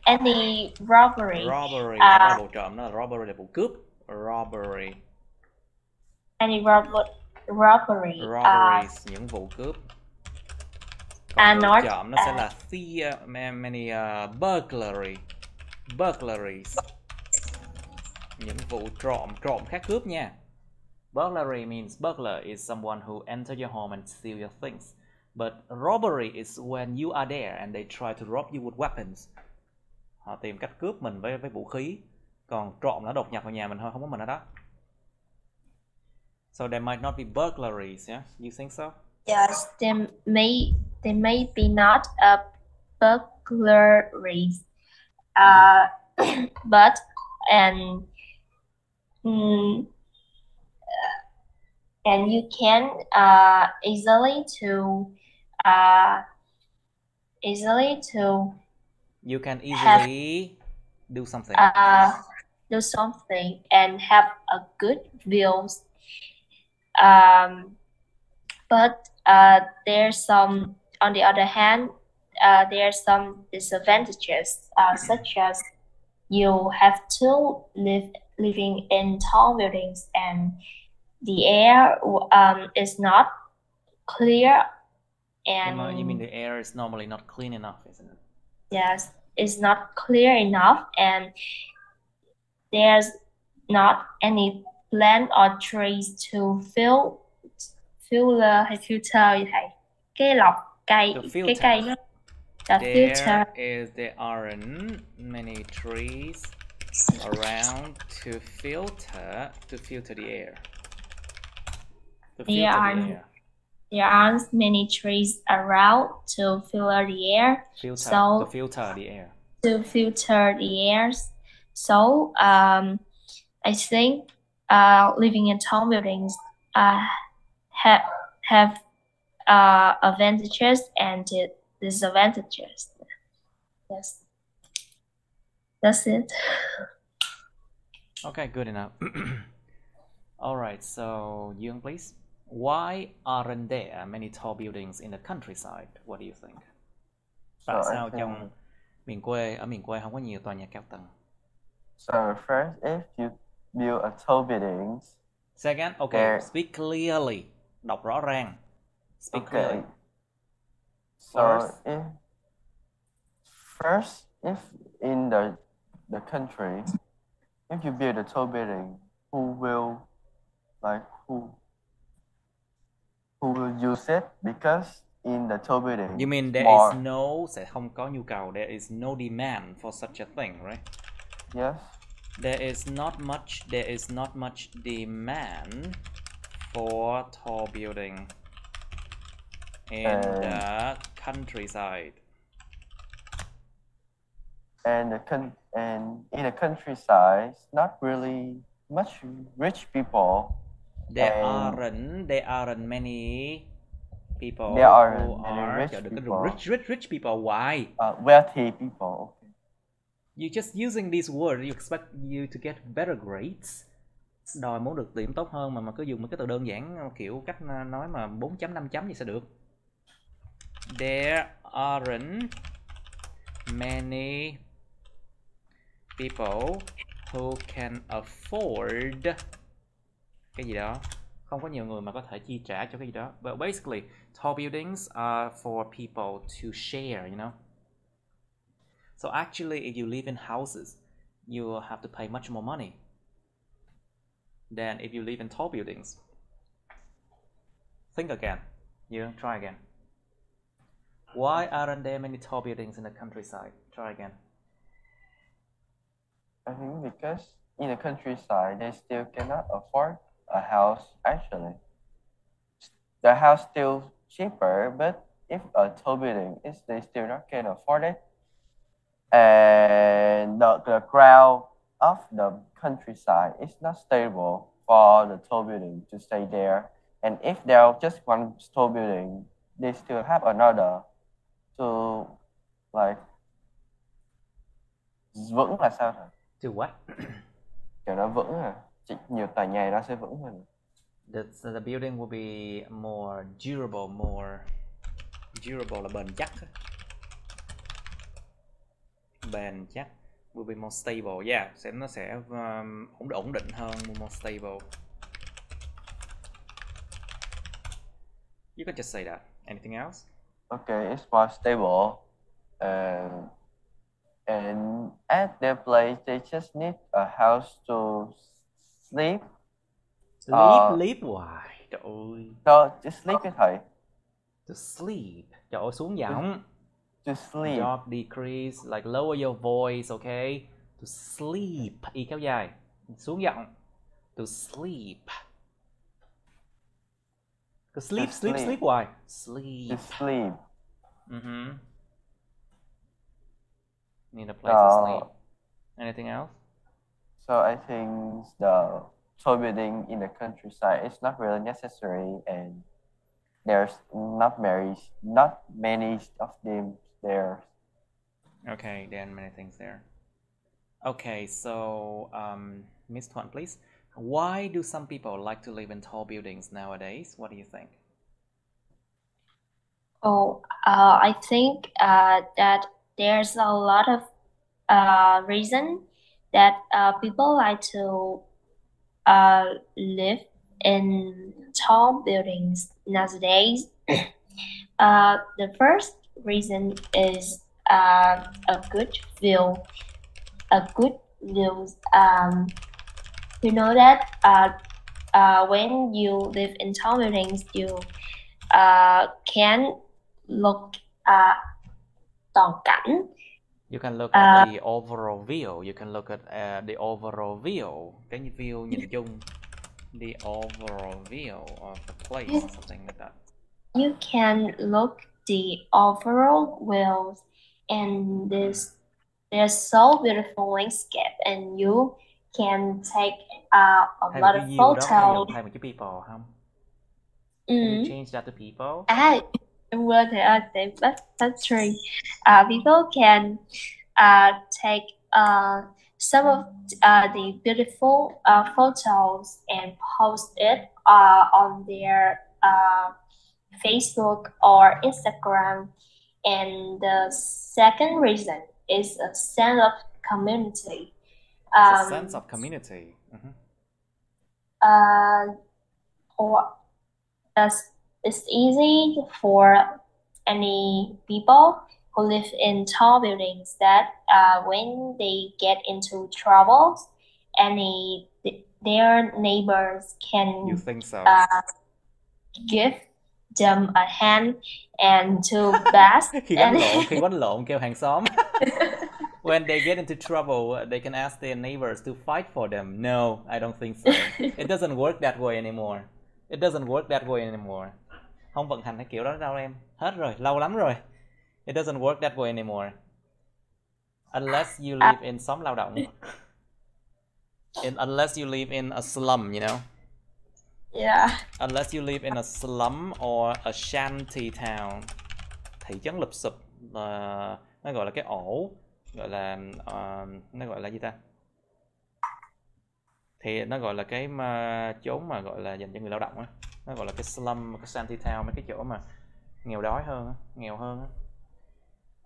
Any robbery. Robbery là vụ trộm, đó là robbery là vụ cướp. Robbery. Any robbery. Robberies, những vụ cướp. Còn vụ trộm nó sẽ là many burglaries. Những vụ trộm khác cướp nha. Burglary means burglar is someone who enter your home and steal your things. But robbery is when you are there and they try to rob you with weapons. Họ tìm cách cướp mình với vũ khí. Còn trộm nó đột nhập vào nhà mình thôi, không có mình ở đó. So there might not be burglaries, yeah? You think so? Yes, there may be not a burglaries. But and you can easily to you can easily do something and have a good views, but there's some, on the other hand, there's some disadvantages, such as you have to living in tall buildings and the air is not clear, and you mean the air is normally not clean enough, isn't it? Yes, it's not clear enough, and there's not any plant or trees to fill the filter như thầy, cái lọc cây, cái cây nó there aren't many trees around to filter the air. There aren't many trees around to filter the air. To filter the air. So I think living in tall buildings have advantages and disadvantages. Yes, that's it. Okay, good enough. All right, so Dương, please. Why aren't there many tall buildings in the countryside? What do you think? Tại sao trong ở miền quê không có nhiều tòa nhà cao tầng? So first, if you build a tall building. Second, okay, speak clearly. Đọc rõ ràng. Speak clearly. So if in the country, if you build a tall building, who will use it? Because in the tall building, you mean there sẽ không có nhu cầu, there is no demand for such a thing, right? Yes. There is not much demand for tall building in the countryside. And in the countryside, not really much rich people There and aren't many people there are who many are rich đừng có people. dùng rich people. Why? Wealthy people. Okay. You just using these words, you expect you to get better grades. Đòi muốn được điểm tốt hơn mà cứ dùng mấy cái từ đơn giản kiểu cách nói mà 4 chấm 5 chấm thì sẽ được. There aren't many people who can afford cái gì đó. Không có nhiều người mà có thể chi trả cho cái gì đó. But basically, tall buildings are for people to share, you know. So actually, if you live in houses, you will have to pay much more money than if you live in tall buildings. Think again. You try again. Why aren't there many tall buildings in the countryside? Try again. I think because in the countryside, they still cannot afford a house. Actually, the house still cheaper, but if a tall building is, they still not can afford it. And the crowd of the countryside is not stable for the tall building to stay there. And if there are just one tall building, they still have another to like vững là sao hả? To what? Kiểu nó vững à? Nhiều tòa nhà nó sẽ vững hơn. The building will be more durable là bền chắc. Bền chắc. Will be more stable. Yeah, nó sẽ ổn định hơn, more stable. You can just say that. Anything else? Okay, it's more stable. And at their place, they just need a house to sleep. Sleep hoài. Trời ơi. So, just sleep cái thầy. To sleep. Trời ơi, xuống giọng. To sleep. Job decrease, like lower your voice, okay? To sleep. Y kéo dài. Xuống giọng. To sleep. To sleep hoài. Sleep. To sleep. Need a place to sleep. Anything else? So I think the tall building in the countryside is not really necessary, and there's not many of them there. Okay, there are many things there. Okay, so Miss Thuận, please. Why do some people like to live in tall buildings nowadays? What do you think? I think that there's a lot of reason that people like to live in tall buildings nowadays. The first reason is a good view. You know that when you live in tall buildings, you can look toàn cảnh. You can look at the overall view. You can look at the overall view. Cái view nhìn chung. The overall view of the place, something like that. You can look the overall view, and there's so beautiful landscape, and you can take a lot of photos. Thay một chữ people không? Can you change that to people? Well, that's true. People can take some of the beautiful photos and post it on their Facebook or Instagram. And the second reason is a sense of community. It's a sense of community. It's easy for any people who live in tall buildings that when they get into troubles, their neighbors can You think so? give them a hand and to bask. Khi quánh lộn kêu hàng xóm. When they get into trouble, they can ask their neighbors to fight for them. No, I don't think so. It doesn't work that way anymore. It doesn't work that way anymore. Không vận hành cái kiểu đó đâu em. Hết rồi, lâu lắm rồi. It doesn't work that way anymore. Unless you live in xóm lao động. Unless you live in a slum, you know. Yeah. Unless you live in a slum or a shanty town. Thị trấn lụp xụp là nó gọi là cái ổ, gọi là nó gọi là gì ta? Thì nó gọi là cái mà chốn mà gọi là dành cho người lao động á. Nó gọi là cái slum, cái shanty town, mấy cái chỗ mà nghèo đói hơn á, nghèo hơn á.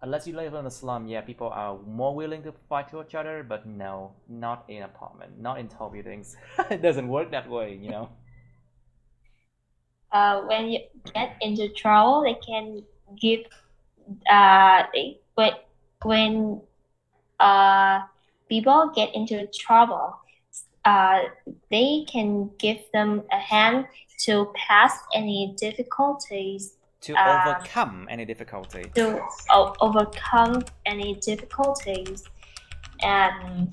Unless you live in a slum, yeah, people are more willing to fight to each other, but no, not in apartment, not in tall buildings. It doesn't work that way, you know. When you get into trouble, they can give when people get into trouble, they can give them a hand to pass any difficulties. To overcome any difficulty. To overcome any difficulties, and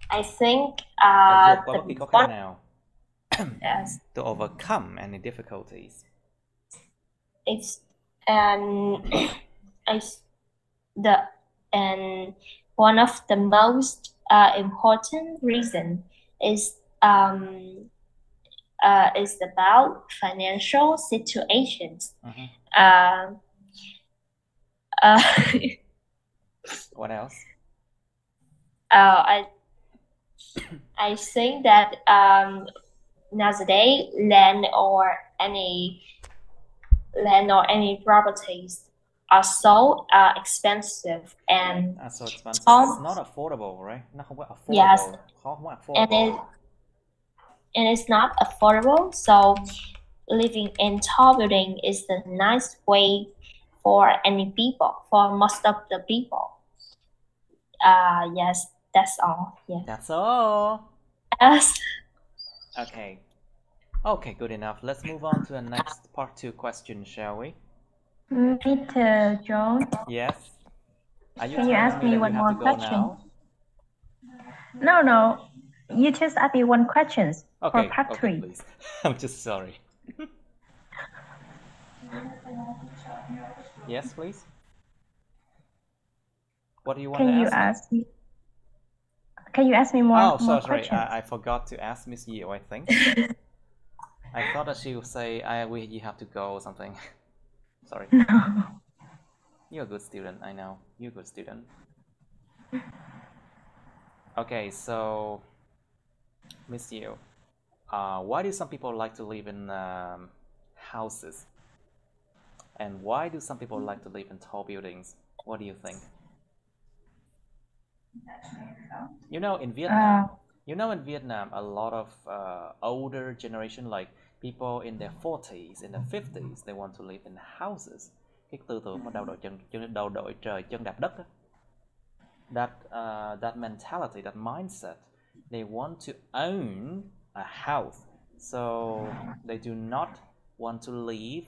I think vượt qua bất kỳ khó khăn nào. Yes. To overcome any difficulties. It's and one of the most important reason is about financial situations. What else? I think that nowadays land or any properties are so expensive and so expensive. It's not affordable, right? Nó không có affordable. Yes. Khó không affordable. And it's not affordable, so living in tall building is the nice way for any people, for most of the people. Yes, that's all. Yeah. That's all. Yes. Okay. Okay, good enough. Let's move on to the next part 2 question, shall we? Mr. John. Yes. Can you ask me one more question? No. You just ask me one question for part 3. Please. I'm just sorry. Yes, please. What do you want to ask me? Can you ask me more? Oh, more sorry. questions? I forgot to ask Miss Yeo, I think. I thought that she would say, you have to go or something. Sorry. No. You're a good student, I know. You're a good student. Okay, so Miss Yeo, why do some people like to live in houses? And why do some people like to live in tall buildings? What do you think? You know, in Vietnam, a lot of older generation, like people in their 40s, in their 50s, they want to live in houses. Cái tư tưởng mà đầu đội trời chân đạp đất đó. That mentality, that mindset, they want to own a house, so they do not want to live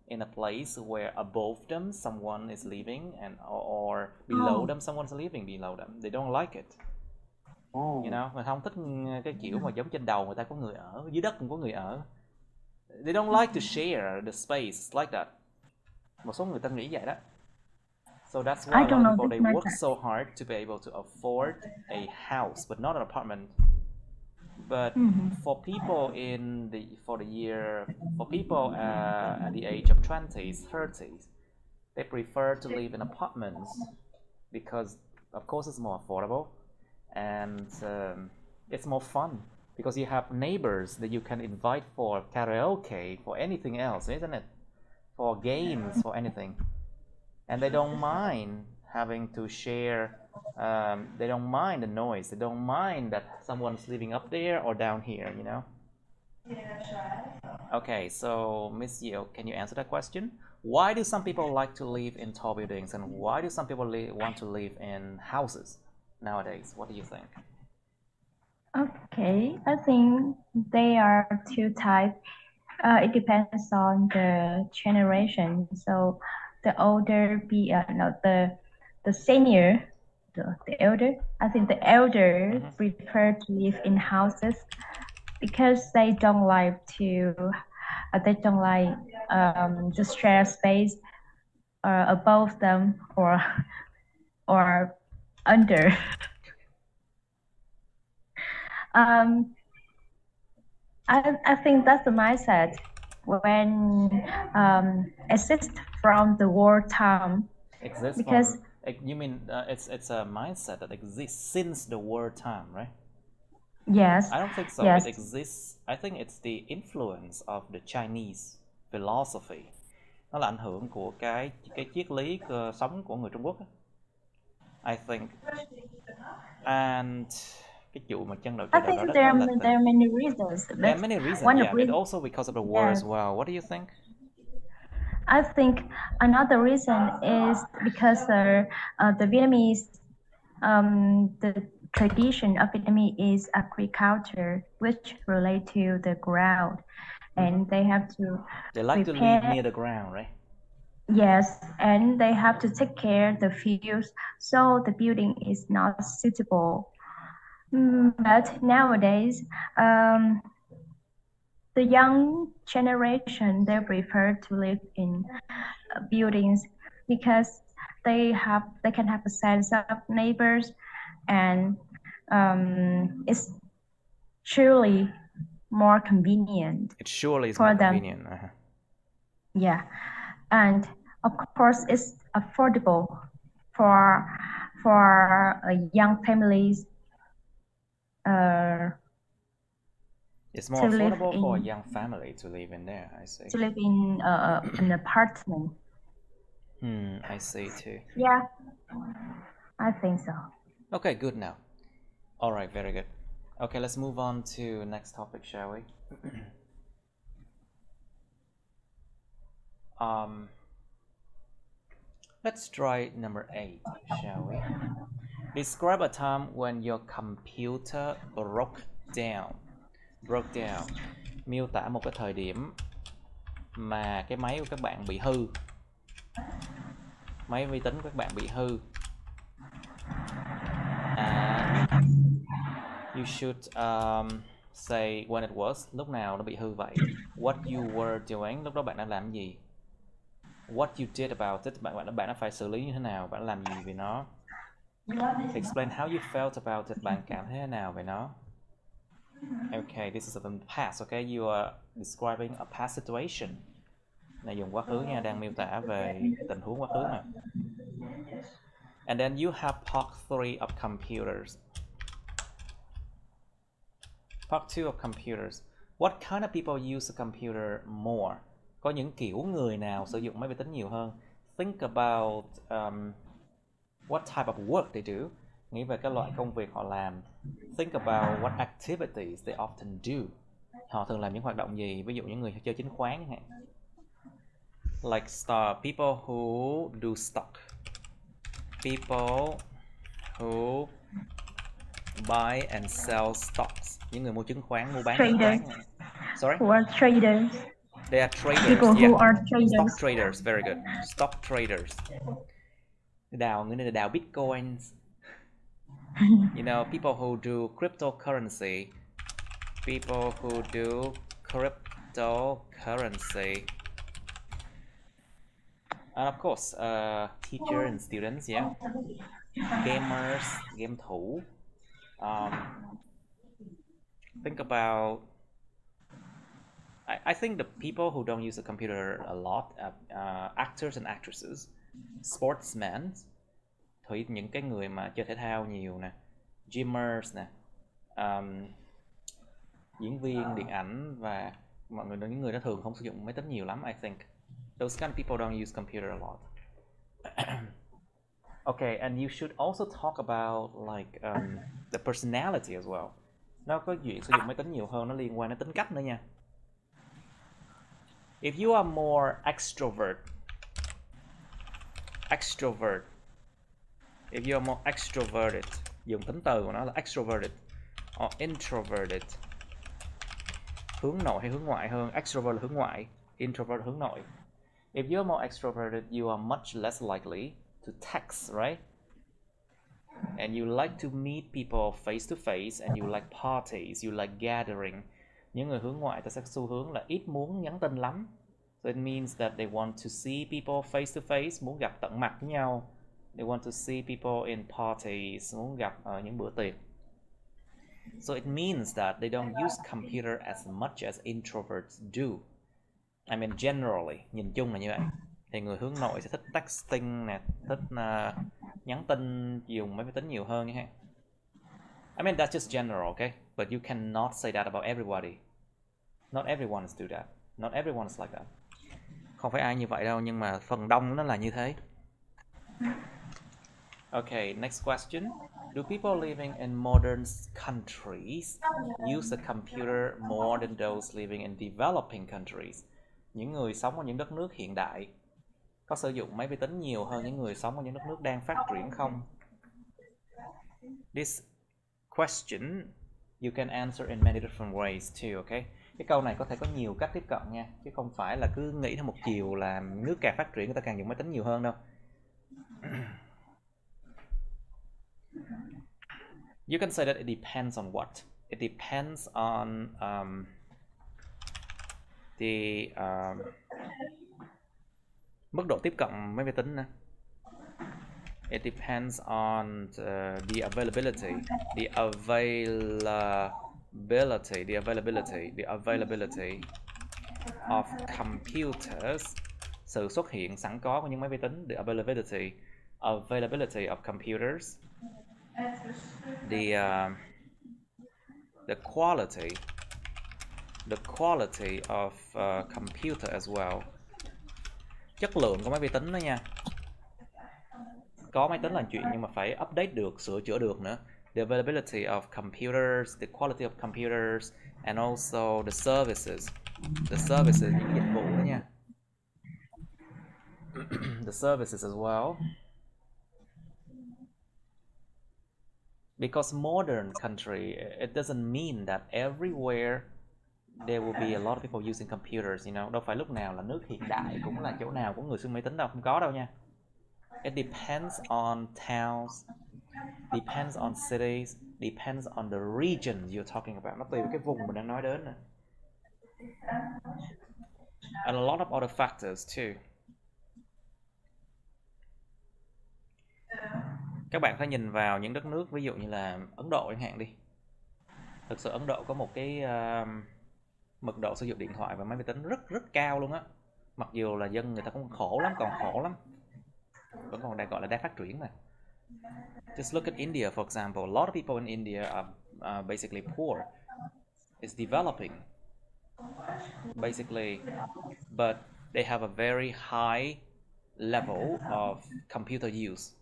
in a place where above them someone is living or below them someone's living below them. They don't like it. You know, người không thích cái kiểu mà giống trên đầu người ta có người ở, dưới đất cũng có người ở. They don't like to share the space like that. Một số người ta nghĩ vậy đó. So that's why a lot of people, they work so hard to be able to afford a house, but not an apartment. But for people at the age of 20s, 30s, they prefer to live in apartments because, of course, it's more affordable and it's more fun because you have neighbors that you can invite for karaoke, for anything else, isn't it? For games, for anything. And they don't mind having to share, they don't mind the noise, they don't mind that someone's living up there or down here, you know? Okay, so Miss Yeo, can you answer that question? Why do some people like to live in tall buildings and why do some people want to live in houses nowadays? What do you think? Okay, I think they are two types. It depends on the generation. So the older the senior, the elder. I think the elder prefer to live in houses because they don't like to share space above them or under. I think that's the mindset when exists from the war time. Exists Because from, you mean it's a mindset that exists since the war time, right? yes, I don't think so. yes. It exists. I think it's the influence of the Chinese philosophy. Nó là ảnh hưởng của cái triết lý sống của người Trung Quốc. I think. And cái vụ mà chân đầu I trời think đỏ đất there đó là are many reasons. there But are many reasons, one yeah, of but also because of the war as yes. well. What do you think? I think another reason is because the Vietnamese, the tradition of Vietnamese is agriculture, which relate to the ground, and they have to They like to live near the ground, right? yes, and they have to take care the fields, so the building is not suitable. But nowadays, the young generation, they prefer to live in buildings because they can have a sense of neighbors, and it's surely more convenient. It surely is for more them. convenient. Yeah, and of course it's affordable for young families. It's more To live affordable for a in- young family to live in there, I see. To live in an apartment. I see too. Yeah, I think so. Okay, good now. All right, very good. Okay, let's move on to next topic, shall we? Let's try number 8, shall we? Describe a time when your computer broke down. Broke down. Miêu tả một cái thời điểm mà cái máy của các bạn bị hư. Máy vi tính của các bạn bị hư. You should say when it was, lúc nào nó bị hư vậy. What you were doing, lúc đó bạn đã làm gì. What you did about it, bạn đã phải xử lý như thế nào, bạn đã làm gì về nó. Explain how you felt about it, bạn cảm thấy thế nào về nó. Okay, this is in the past, okay? You are describing a past situation. Này dùng quá khứ nha, đang miêu tả về tình huống quá khứ mà. And then you have part 3 of computers. Part 2 of computers. What kind of people use a computer more? Có những kiểu người nào sử dụng máy vi tính nhiều hơn? Think about what type of work they do. Nghĩ về cái loại công việc họ làm. Think about what activities they often do. Họ thường làm những hoạt động gì? Ví dụ những người chơi chứng khoán hạn. Like people who do stock. People who buy and sell stocks. Những người mua chứng khoán, mua bán chứng khoán. Sorry? Who are traders. They are traders. People who are traders. Stock traders, very good. Stock traders. Người này là đào bitcoins. You know, people who do cryptocurrency. People who do cryptocurrency. And of course, teacher and students, yeah. Gamers, game thủ. Think about. I think the people who don't use the computer a lot, actors and actresses, sportsmen, thì những cái người mà chơi thể thao nhiều nè, gymmers nè, diễn viên điện ảnh và những người đó thường không sử dụng máy tính nhiều lắm. I think those kind of people don't use computer a lot. Okay, and you should also talk about like the personality as well. Nó có chuyện sử dụng máy tính nhiều hơn, nó liên quan đến tính cách nữa nha. If you are more extrovert, if you are more extroverted, dùng tính từ của nó là extroverted or introverted, hướng nội hay hướng ngoại hơn. Extrovert là hướng ngoại, introvert là hướng nội. If you are more extroverted, you are much less likely to text, right? And you like to meet people face to face, and you like parties, you like gathering. Những người hướng ngoại ta sẽ xu hướng là ít muốn nhắn tin lắm. So it means that they want to see people face to face, muốn gặp tận mặt với nhau. They want to see people in parties, muốn gặp ở những bữa tiệc. So it means that they don't use computer as much as introverts do. I mean generally, nhìn chung là như vậy. Thì người hướng nội sẽ thích texting nè, thích nhắn tin, dùng máy vi tính nhiều hơn nhé. I mean that's just general, okay? But you cannot say that about everybody. Not everyone do that. Not everyone is like that. Không phải ai như vậy đâu, nhưng mà phần đông nó là như thế. Okay, next question. Do people living in modern countries use a computer more than those living in developing countries? Những người sống ở những đất nước hiện đại có sử dụng máy vi tính nhiều hơn những người sống ở những đất nước đang phát triển không? This question you can answer in many different ways too, okay? Cái câu này có thể có nhiều cách tiếp cận nha, chứ không phải là cứ nghĩ theo một chiều là nước càng phát triển người ta càng dùng máy tính nhiều hơn đâu. You can say that it depends on what? It depends on mức độ tiếp cận máy vi tính nè. It depends on the availability of computers. Sự xuất hiện sẵn có của những máy vi tính. The availability of computers. The quality of computer as well. Chất lượng của máy vi tính đó nha. Có máy tính là chuyện nhưng mà phải update được, sửa chữa được nữa. The availability of computers, the quality of computers, and also the services. The services, những dịch vụ đó nha. The services as well. Because modern country, it doesn't mean that everywhere there will be a lot of people using computers, you know. Đâu phải lúc nào là nước hiện đại cũng là chỗ nào cũng người sử dụng máy tính đâu, không có đâu nha. It depends on towns, depends on cities, depends on the region you're talking about. Nó tùy vào cái vùng mình đang nói đến nè. And a lot of other factors too. Các bạn phải nhìn vào những đất nước ví dụ như là Ấn Độ chẳng hạn đi. Thực sự Ấn Độ có một cái mật độ sử dụng điện thoại và máy vi tính rất cao luôn á. Mặc dù là dân người ta cũng khổ lắm, còn khổ lắm. Vẫn còn đang gọi là đang phát triển mà. Just look at India for example. A lot of people in India are basically poor. It's developing basically, but they have a very high level of computer use.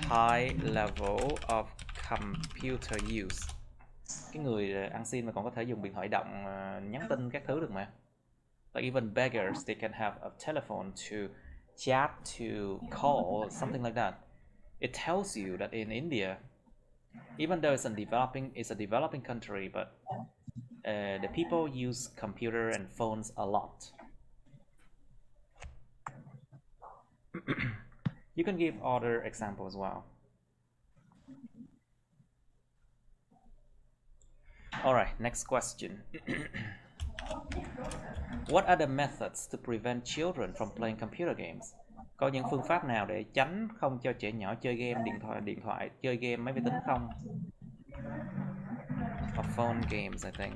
High level of computer use. Cái người ăn xin mà còn có thể dùng điện thoại động nhắn tin các thứ được mà. Like even beggars, they can have a telephone to chat, to call, something like that. It tells you that in India, even though it's a developing country, but the people use computer and phones a lot. You can give other examples as well. All right, next question. What are the methods to prevent children from playing computer games? Có những phương pháp nào để tránh không cho trẻ nhỏ chơi game điện thoại chơi game máy vi tính không? Or phone games, I think.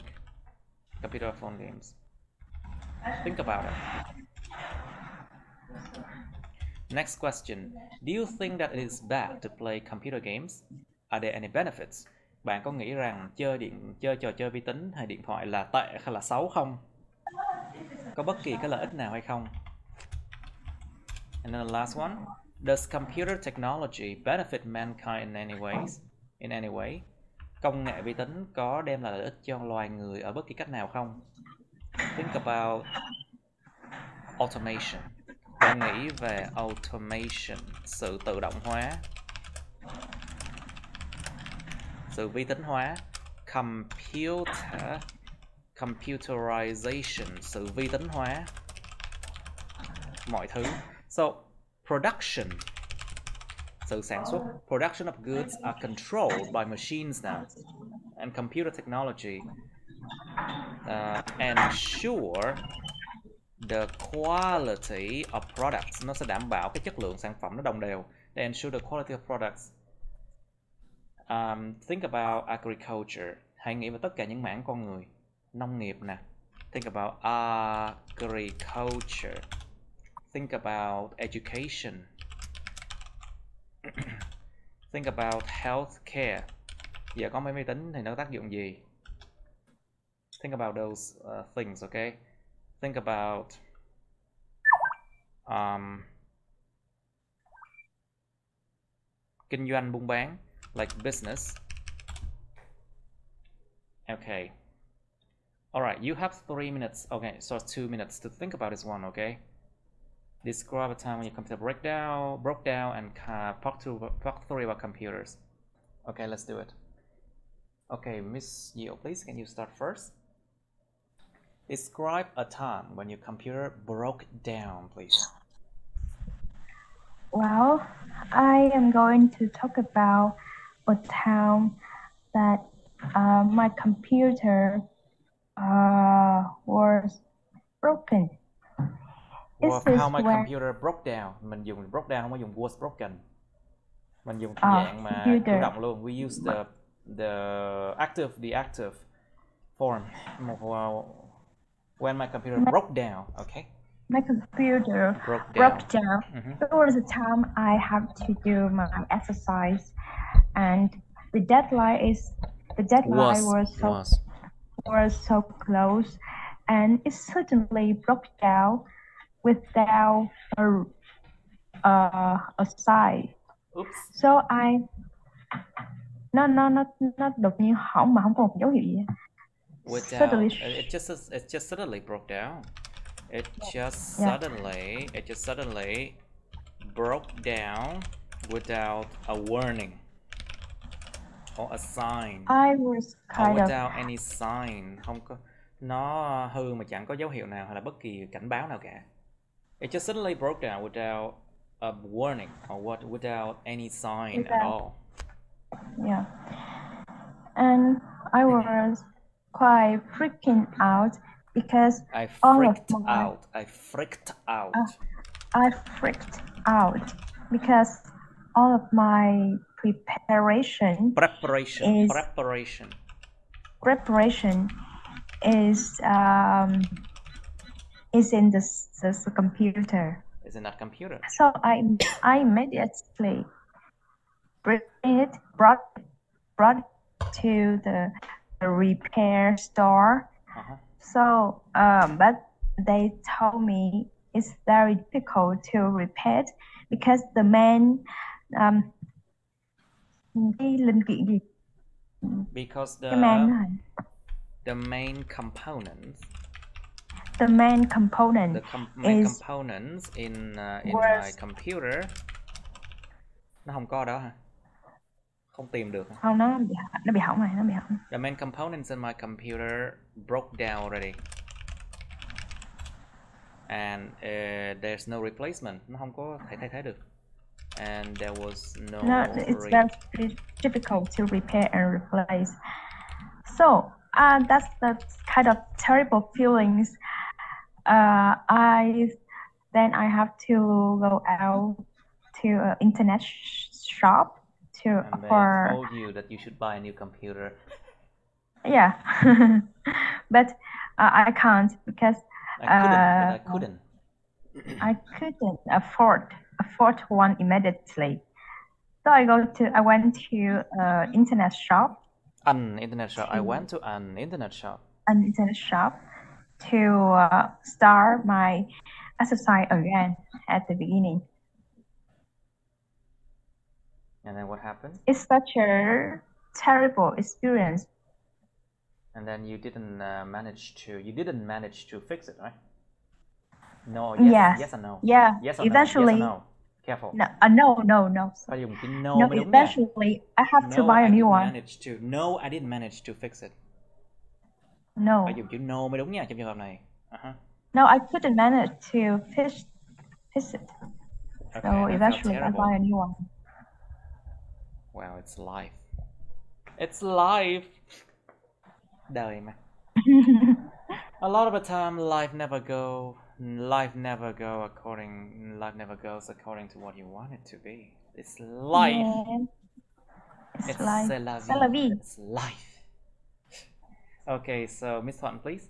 Computer phone games. Think about it. Next question. Do you think that it is bad to play computer games? Are there any benefits? Bạn có nghĩ rằng chơi trò chơi vi tính hay điện thoại là tệ hay là xấu không? Có bất kỳ cái lợi ích nào hay không? And then the last one. Does computer technology benefit mankind in any ways? In any way? Công nghệ vi tính có đem lại lợi ích cho loài người ở bất kỳ cách nào không? Think about automation. Bạn nghĩ về automation, sự tự động hóa, sự vi tính hóa. Computerization, sự vi tính hóa mọi thứ. So production, sự sản xuất, production of goods are controlled by machines now, and computer technology ensure the quality of products. Nó sẽ đảm bảo cái chất lượng sản phẩm nó đồng đều. They ensure the quality of products Think about agriculture. Hãy nghĩ về tất cả những mảng con người. Nông nghiệp nè. Think about agriculture. Think about education. Think about healthcare. Giờ có máy tính thì nó có tác dụng gì? Think about those things, okay? Think about kinh doanh buôn bán, like business. Okay. All right, you have 3 minutes. Okay, so 2 minutes to think about this one, okay? Describe a time when your computer broke down and talk through about computers. Okay, let's do it. Okay, Miss Yeo, please, can you start first? Describe a time when your computer broke down, please. Well, I am going to talk about a time that my computer was broken. Well, how my computer broke down. Mình dùng broke down, không có dùng was broken. Mình dùng dạng mà chủ động luôn. We use the active form. When my computer broke down, okay? My computer broke down. It was a time I have to do my exercise, and the deadline was so close, and it suddenly broke down without a sign. Oops. So nó đột nhiên hỏng mà không có một dấu hiệu gì. It just suddenly broke down. It just suddenly broke down without a warning or a sign. I was kind without any sign. Không có, nó hư mà chẳng có dấu hiệu nào hay là bất kỳ cảnh báo nào cả. It just suddenly broke down without a warning or without any sign at all. Yeah. And I was quite freaking out because I freaked out because all of my preparation is in this computer. Is in that computer. So I immediately brought it to the repair store. So but they told me it's very difficult to repair it because the main because the main components in my computer nó không có đó hả? Không tìm được hả? Không, nó bị hỏng rồi, nó bị hỏng. The main components in my computer broke down already. And there's no replacement. Nó không có thể thay thế được. And there was no it's very difficult to repair and replace. So that's the kind of terrible feelings. Then I have to go out to an internet shop and they told you that you should buy a new computer. Yeah. But I can't because I couldn't afford one immediately. So I went to internet shop. An internet shop. I went to an internet shop. An internet shop to start my exercise again at the beginning. And then what happened? It's such a terrible experience. And then you didn't manage to fix it, right? No. Yes or no? Yeah. Yes or eventually. No? Yes or no? Careful. No. Phải dùng chữ no mới đúng eventually nha. I have to buy a new one. No, I didn't manage to fix it. No. Phải dùng chữ no mới đúng nha trong trường hợp này. No, I couldn't manage to fix it. Okay, so eventually I buy a new one. Wow, it's life. It's life. Đời mà. A lot of the time life never goes according to what you want it to be. It's life. It's life. c'est la C'est la vie. vie. It's life. Okay, so Miss Thuận, please.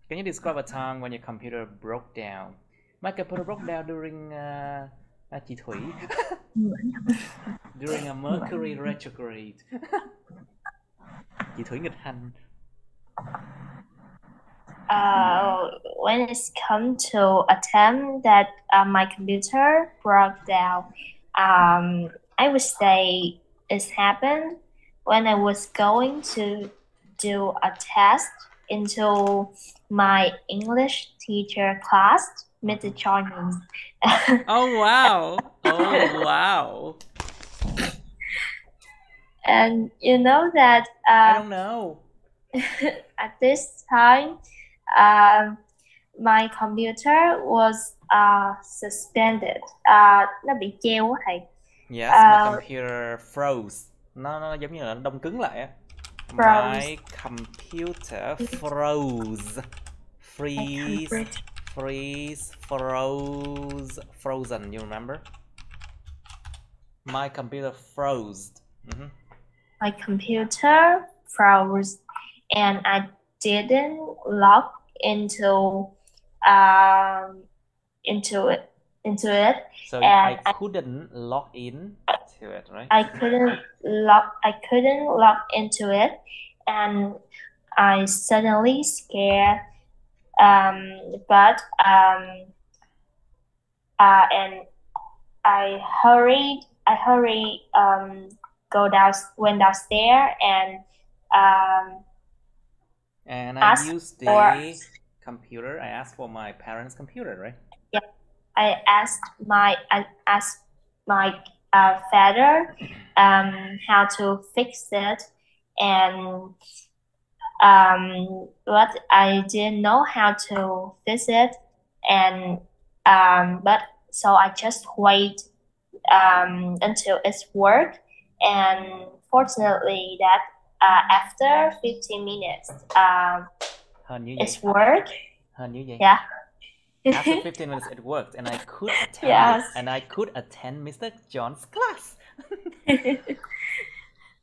Can you describe a time when your computer broke down? My computer broke down during chị Thủy. During a Mercury retrograde. Chị Thủy nghịch hành. When it's come to a time that my computer broke down, I would say it happened when I was going to do a test into my English teacher class, Mr. Johnny. Oh wow! Oh wow! And you know that I don't know. at this time, my computer was suspended. Nó bị treo á thầy. Yes, my computer froze. Nó giống như là nó đông cứng lại á. Froze. My computer froze. Freeze. Freeze. Froze. Frozen, you remember? My computer froze. My computer froze, and I didn't log into it. So And I couldn't log in to it, right? I couldn't log into it, and I suddenly scared. But and I hurried went downstairs and I asked used the for- computer. I asked for my parents' computer, right? I asked my father how to fix it, and but I didn't know how to fix it, and but so I just wait until it's work, and fortunately that after 15 minutes Hên như vậy. it's work. Hên như vậy. Yeah. After 15 minutes it worked, and I could attend Yes. it, and I could attend Mr. John's class.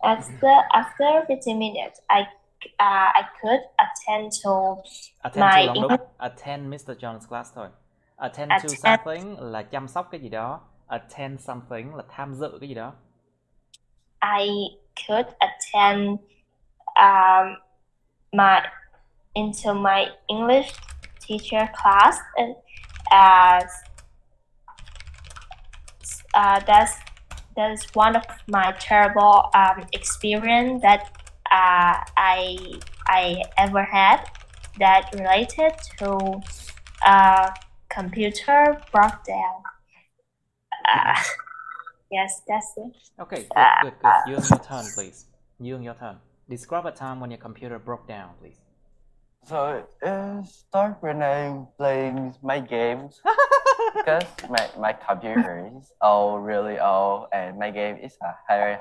After 15 minutes, I could attend to Attend My to long đúng. Attend Mr. John's class thôi. Attend to Attend- something là chăm sóc cái gì đó. Attend something là tham dự cái gì đó. I could attend into my English teacher class, and that is one of my terrible experience that I ever had that related to computer broke down. Yes, that's it. Okay, good. You and your turn, please. You and your turn. Describe a time when your computer broke down, please. So it start when I'm playing my games because my computer is old, really old, and my game is a very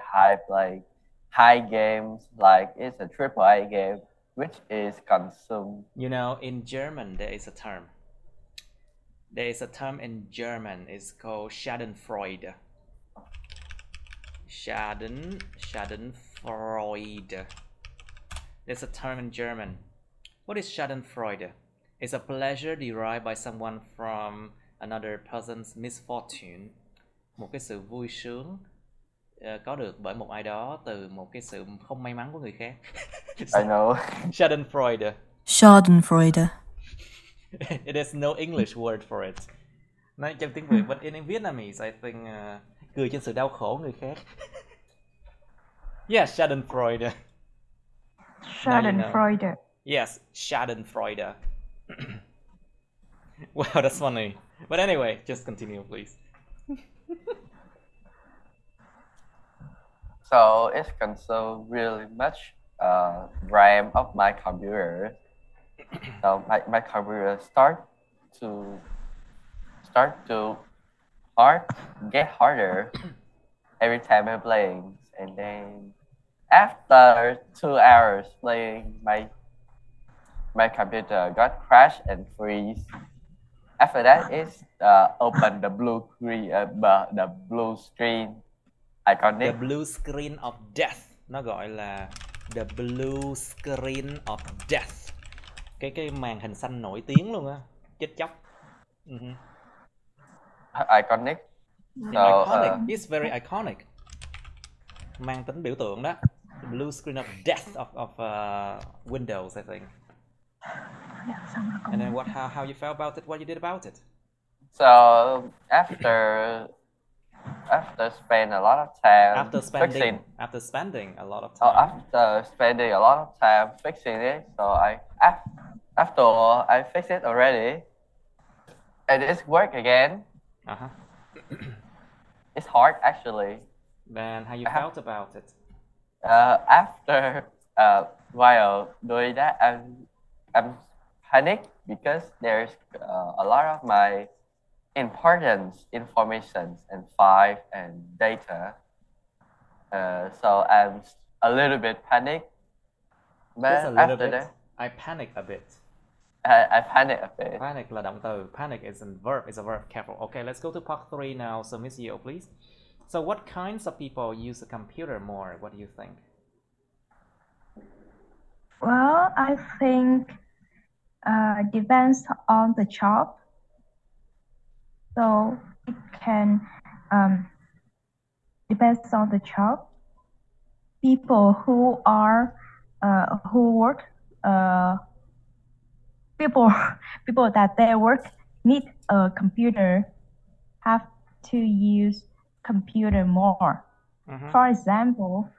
high games, like it's a AAA game which is consumed. You know, in German there is a term. There is a term in German. It's called Schadenfreude. Schadenfreude. There's a term in German. What is Schadenfreude? It's a pleasure derived by someone from another person's misfortune. Một cái sự vui sướng có được bởi một ai đó từ một cái sự không may mắn của người khác. I know. Schadenfreude. Schadenfreude. It is no English word for it. Nói trong tiếng Việt, but in Vietnamese, I think cười trên sự đau khổ người khác. Yeah, Schadenfreude. Schadenfreude. Yes, Schadenfreude. Wow, that's funny. But anyway, just continue, please. So it's consumed really much RAM of my computer. So my computer start to get harder every time I'm playing, and then after 2 hours playing, my computer got crashed and freeze. After that, it's open the blue screen The iconic. blue screen of death. nó gọi là The Blue Screen of Death, cái màn hình xanh nổi tiếng luôn á, chết chóc. Iconic. Yeah, iconic. It's very iconic. Mang tính biểu tượng đó. The Blue Screen of Death of Windows, I think. And then how you felt about it? What you did about it? So after spending a lot of time After spending a lot of time fixing it, so after all, I fixed it already, and it's work again. It's hard actually. Then how you felt about it? After while doing that, I'm panicked because there's a lot of my important information and files and data. So I'm a little bit panicked. But after that, I panic a bit. I panic a bit. Panic là động từ. Panic is a verb. It's a verb. Careful. Okay, let's go to part 3 now. So Miss Yeo, please. So what kinds of people use the computer more? What do you think? Well, I think depends on the job. So it can depends on the job. People who are who work people that they work need a computer have to use computer more. For example,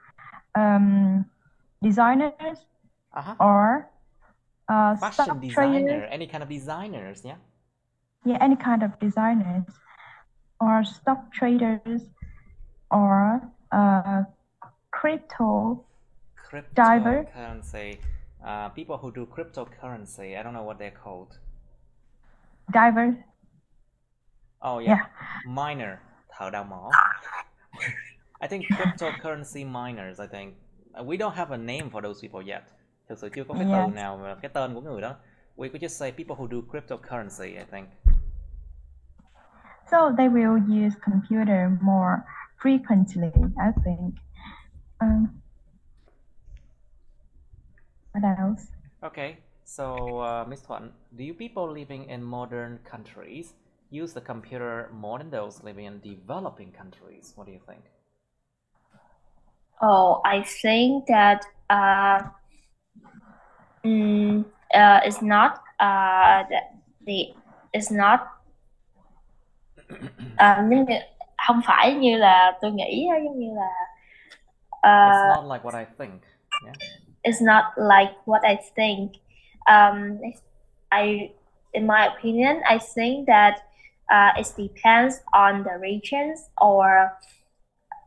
designers or fashion designer, any kind of designers, yeah? Yeah, any kind of designers or stock traders or cryptocurrency. People who do cryptocurrency, I don't know what they're called. Diver. Oh yeah. Miner, thợ đào mỏ. I think cryptocurrency miners, I think. We don't have a name for those people yet. Thực sự chưa có cái từ nào mà cái tên của người đó. We could just say people who do cryptocurrency, I think. So they will use computer more frequently, I think. What else? Okay, so Ms. Thuận, do you people living in modern countries use the computer more than those living in developing countries? What do you think? Oh, I think that it's not it's not không phải như là tôi nghĩ, giống như là it's not like what I think. Yeah. It's not like what I think. In my opinion, I think that it depends on the regions or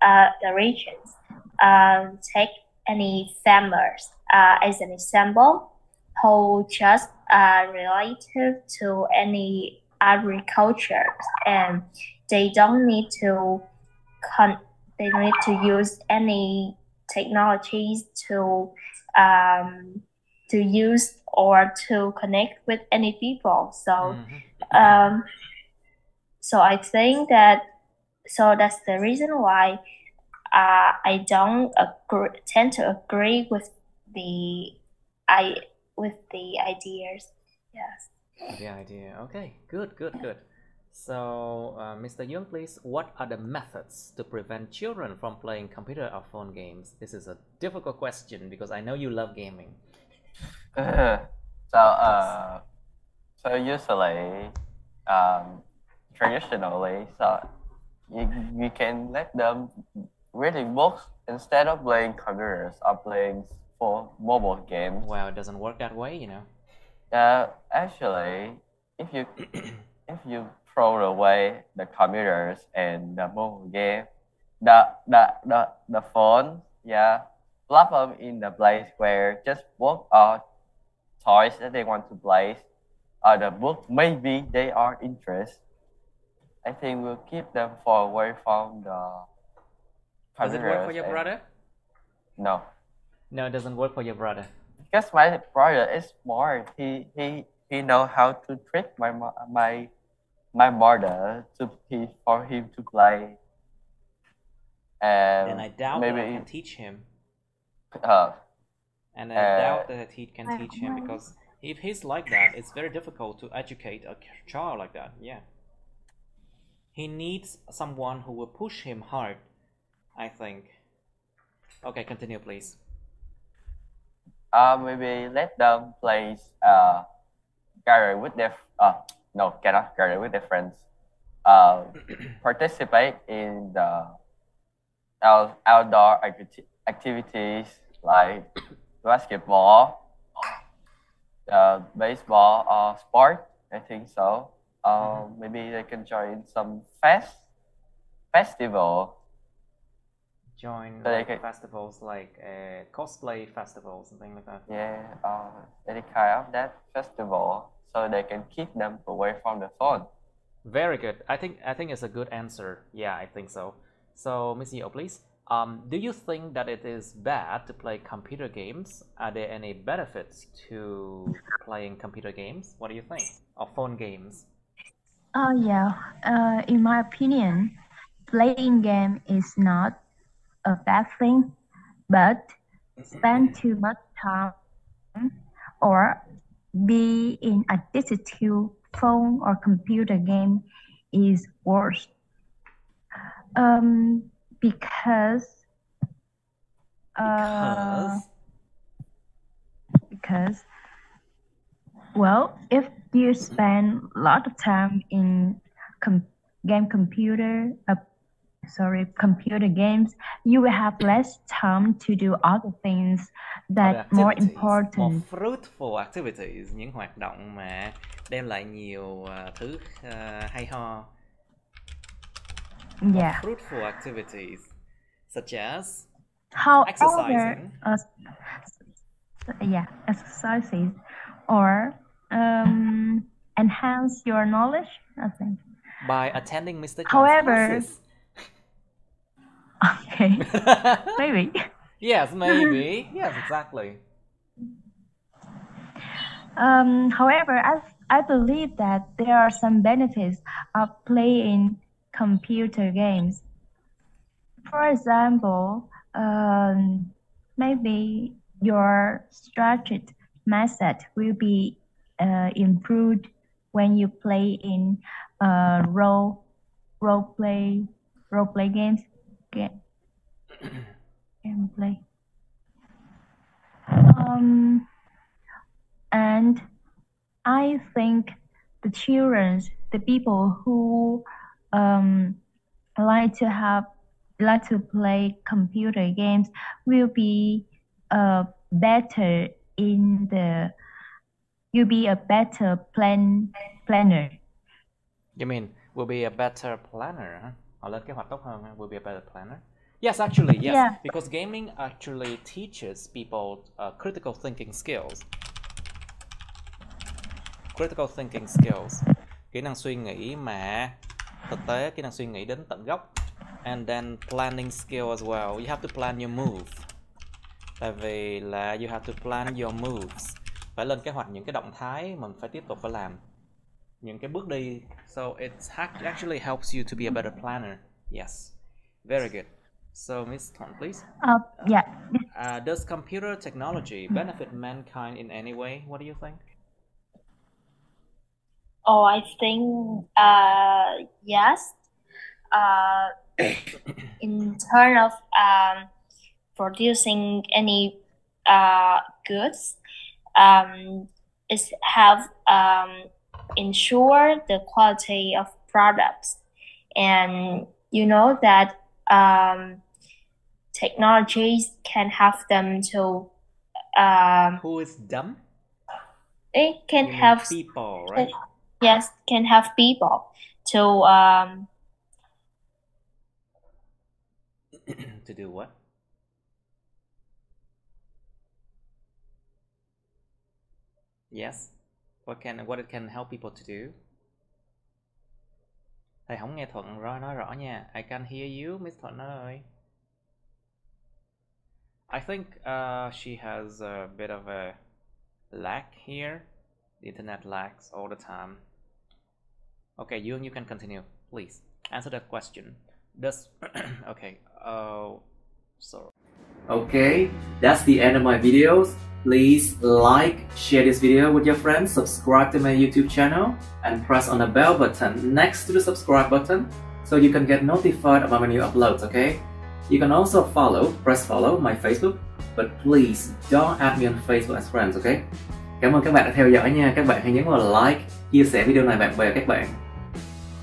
the regions. Take any farmers as an example, who just related to any agriculture, and they don't need to use any technologies to use or to connect with any people. So so I think that's the reason why I don't tend to agree with the ideas. Yes. The idea. Okay, good. So, Mr. Young, please, what are the methods to prevent children from playing computer or phone games? This is a difficult question because I know you love gaming. So usually, traditionally, so you can let them reading books instead of playing computers or playing for mobile games. Well, it doesn't work that way, you know. Actually, if you throw away the computers and the mobile game, the phone, plug them in the place where just book or toys that they want to play, or the book maybe they are interested. I think we'll keep them far away from the computers. Does it work for your brother? No. No, it doesn't work for your brother. Because my brother is smart. He know how to trick my mother for him to play. And I doubt that I can teach him. And I doubt that he can teach him, because if he's like that, it's very difficult to educate a child like that. Yeah. He needs someone who will push him hard, I think. Okay, continue, please. Maybe let them play gather with their no, cannot gather with their friends. Participate in the outdoor activities like basketball, baseball, or sport. I think so. Maybe they can join some festival. Join So like they can, festivals, like cosplay festivals and things like that. yeah, any kind of that festival, so they can keep them away from the phone. Very good. I think it's a good answer. Yeah, I think so. So, Miss Yeo, please. Do you think that it is bad to play computer games? Are there any benefits to playing computer games? What do you think? Or phone games? Yeah. In my opinion, playing game is not a bad thing, but spend too much time or be in addicted to phone or computer game is worse. Because well, if you spend a lot of time in computer games, you will have less time to do other things that more important. More fruitful activities, những hoạt động mà đem lại nhiều thứ hay ho. More fruitful activities such as exercising. Exercises or enhance your knowledge, I think. By attending Mr. John's classes. Okay. Maybe. Yes, maybe. Yes, exactly. However, I believe that there are some benefits of playing computer games. For example, maybe your strategic method will be improved when you play in role play games. Gameplay. And I think the children, the people who like to play computer games will be better you'll be a better planner. You mean will be a better planner? Huh? Họ lên kế hoạch tốt hơn. Will be a better planner. Yes, actually, yes. Yeah. Because gaming actually teaches people critical thinking skills. Critical thinking skills. Kỹ năng suy nghĩ mà thực tế, kỹ năng suy nghĩ đến tận gốc. And then planning skill as well. You have to plan your move. Tại vì là you have to plan your moves. Phải lên kế hoạch những cái động thái mình phải tiếp tục phải làm. Những cái bước đi. So it actually helps you to be a better planner. Yes. Very good. So, Ms. Thorn, please. Yeah. Does computer technology benefit mankind in any way? What do you think? Oh, I think yes. In terms of producing any goods, it have ensure the quality of products, and you know that technologies can help them to who is dumb? They can help people, right? Yes, can help people to to do what? Yes. What it can help people to do? Thầy không nghe Thuận nói rõ nha. I can hear you, Miss Thuận ơi. I think she has a bit of a lag here. The internet lags all the time. Okay, you can continue, please. Answer that question. Does okay. Sorry. Okay, that's the end of my videos. Please like, share this video with your friends, subscribe to my YouTube channel, and press on the bell button next to the subscribe button so you can get notified about my new uploads, okay? You can also press follow my Facebook, but please don't add me on Facebook as friends, okay? Cảm ơn các bạn đã theo dõi nha. Các bạn hãy nhấn vào like, chia sẻ video này bạn bè các bạn.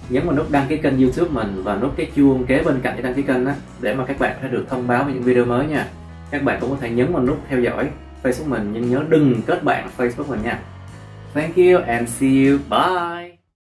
Nhấn vào nút đăng ký kênh YouTube mình và nút cái chuông kế bên cạnh cái đăng ký kênh đó, để mà các bạn sẽ được thông báo về những video mới nha. Các bạn cũng có thể nhấn vào nút theo dõi Facebook mình, nhưng nhớ đừng kết bạn Facebook mình nha. Thank you and see you. Bye.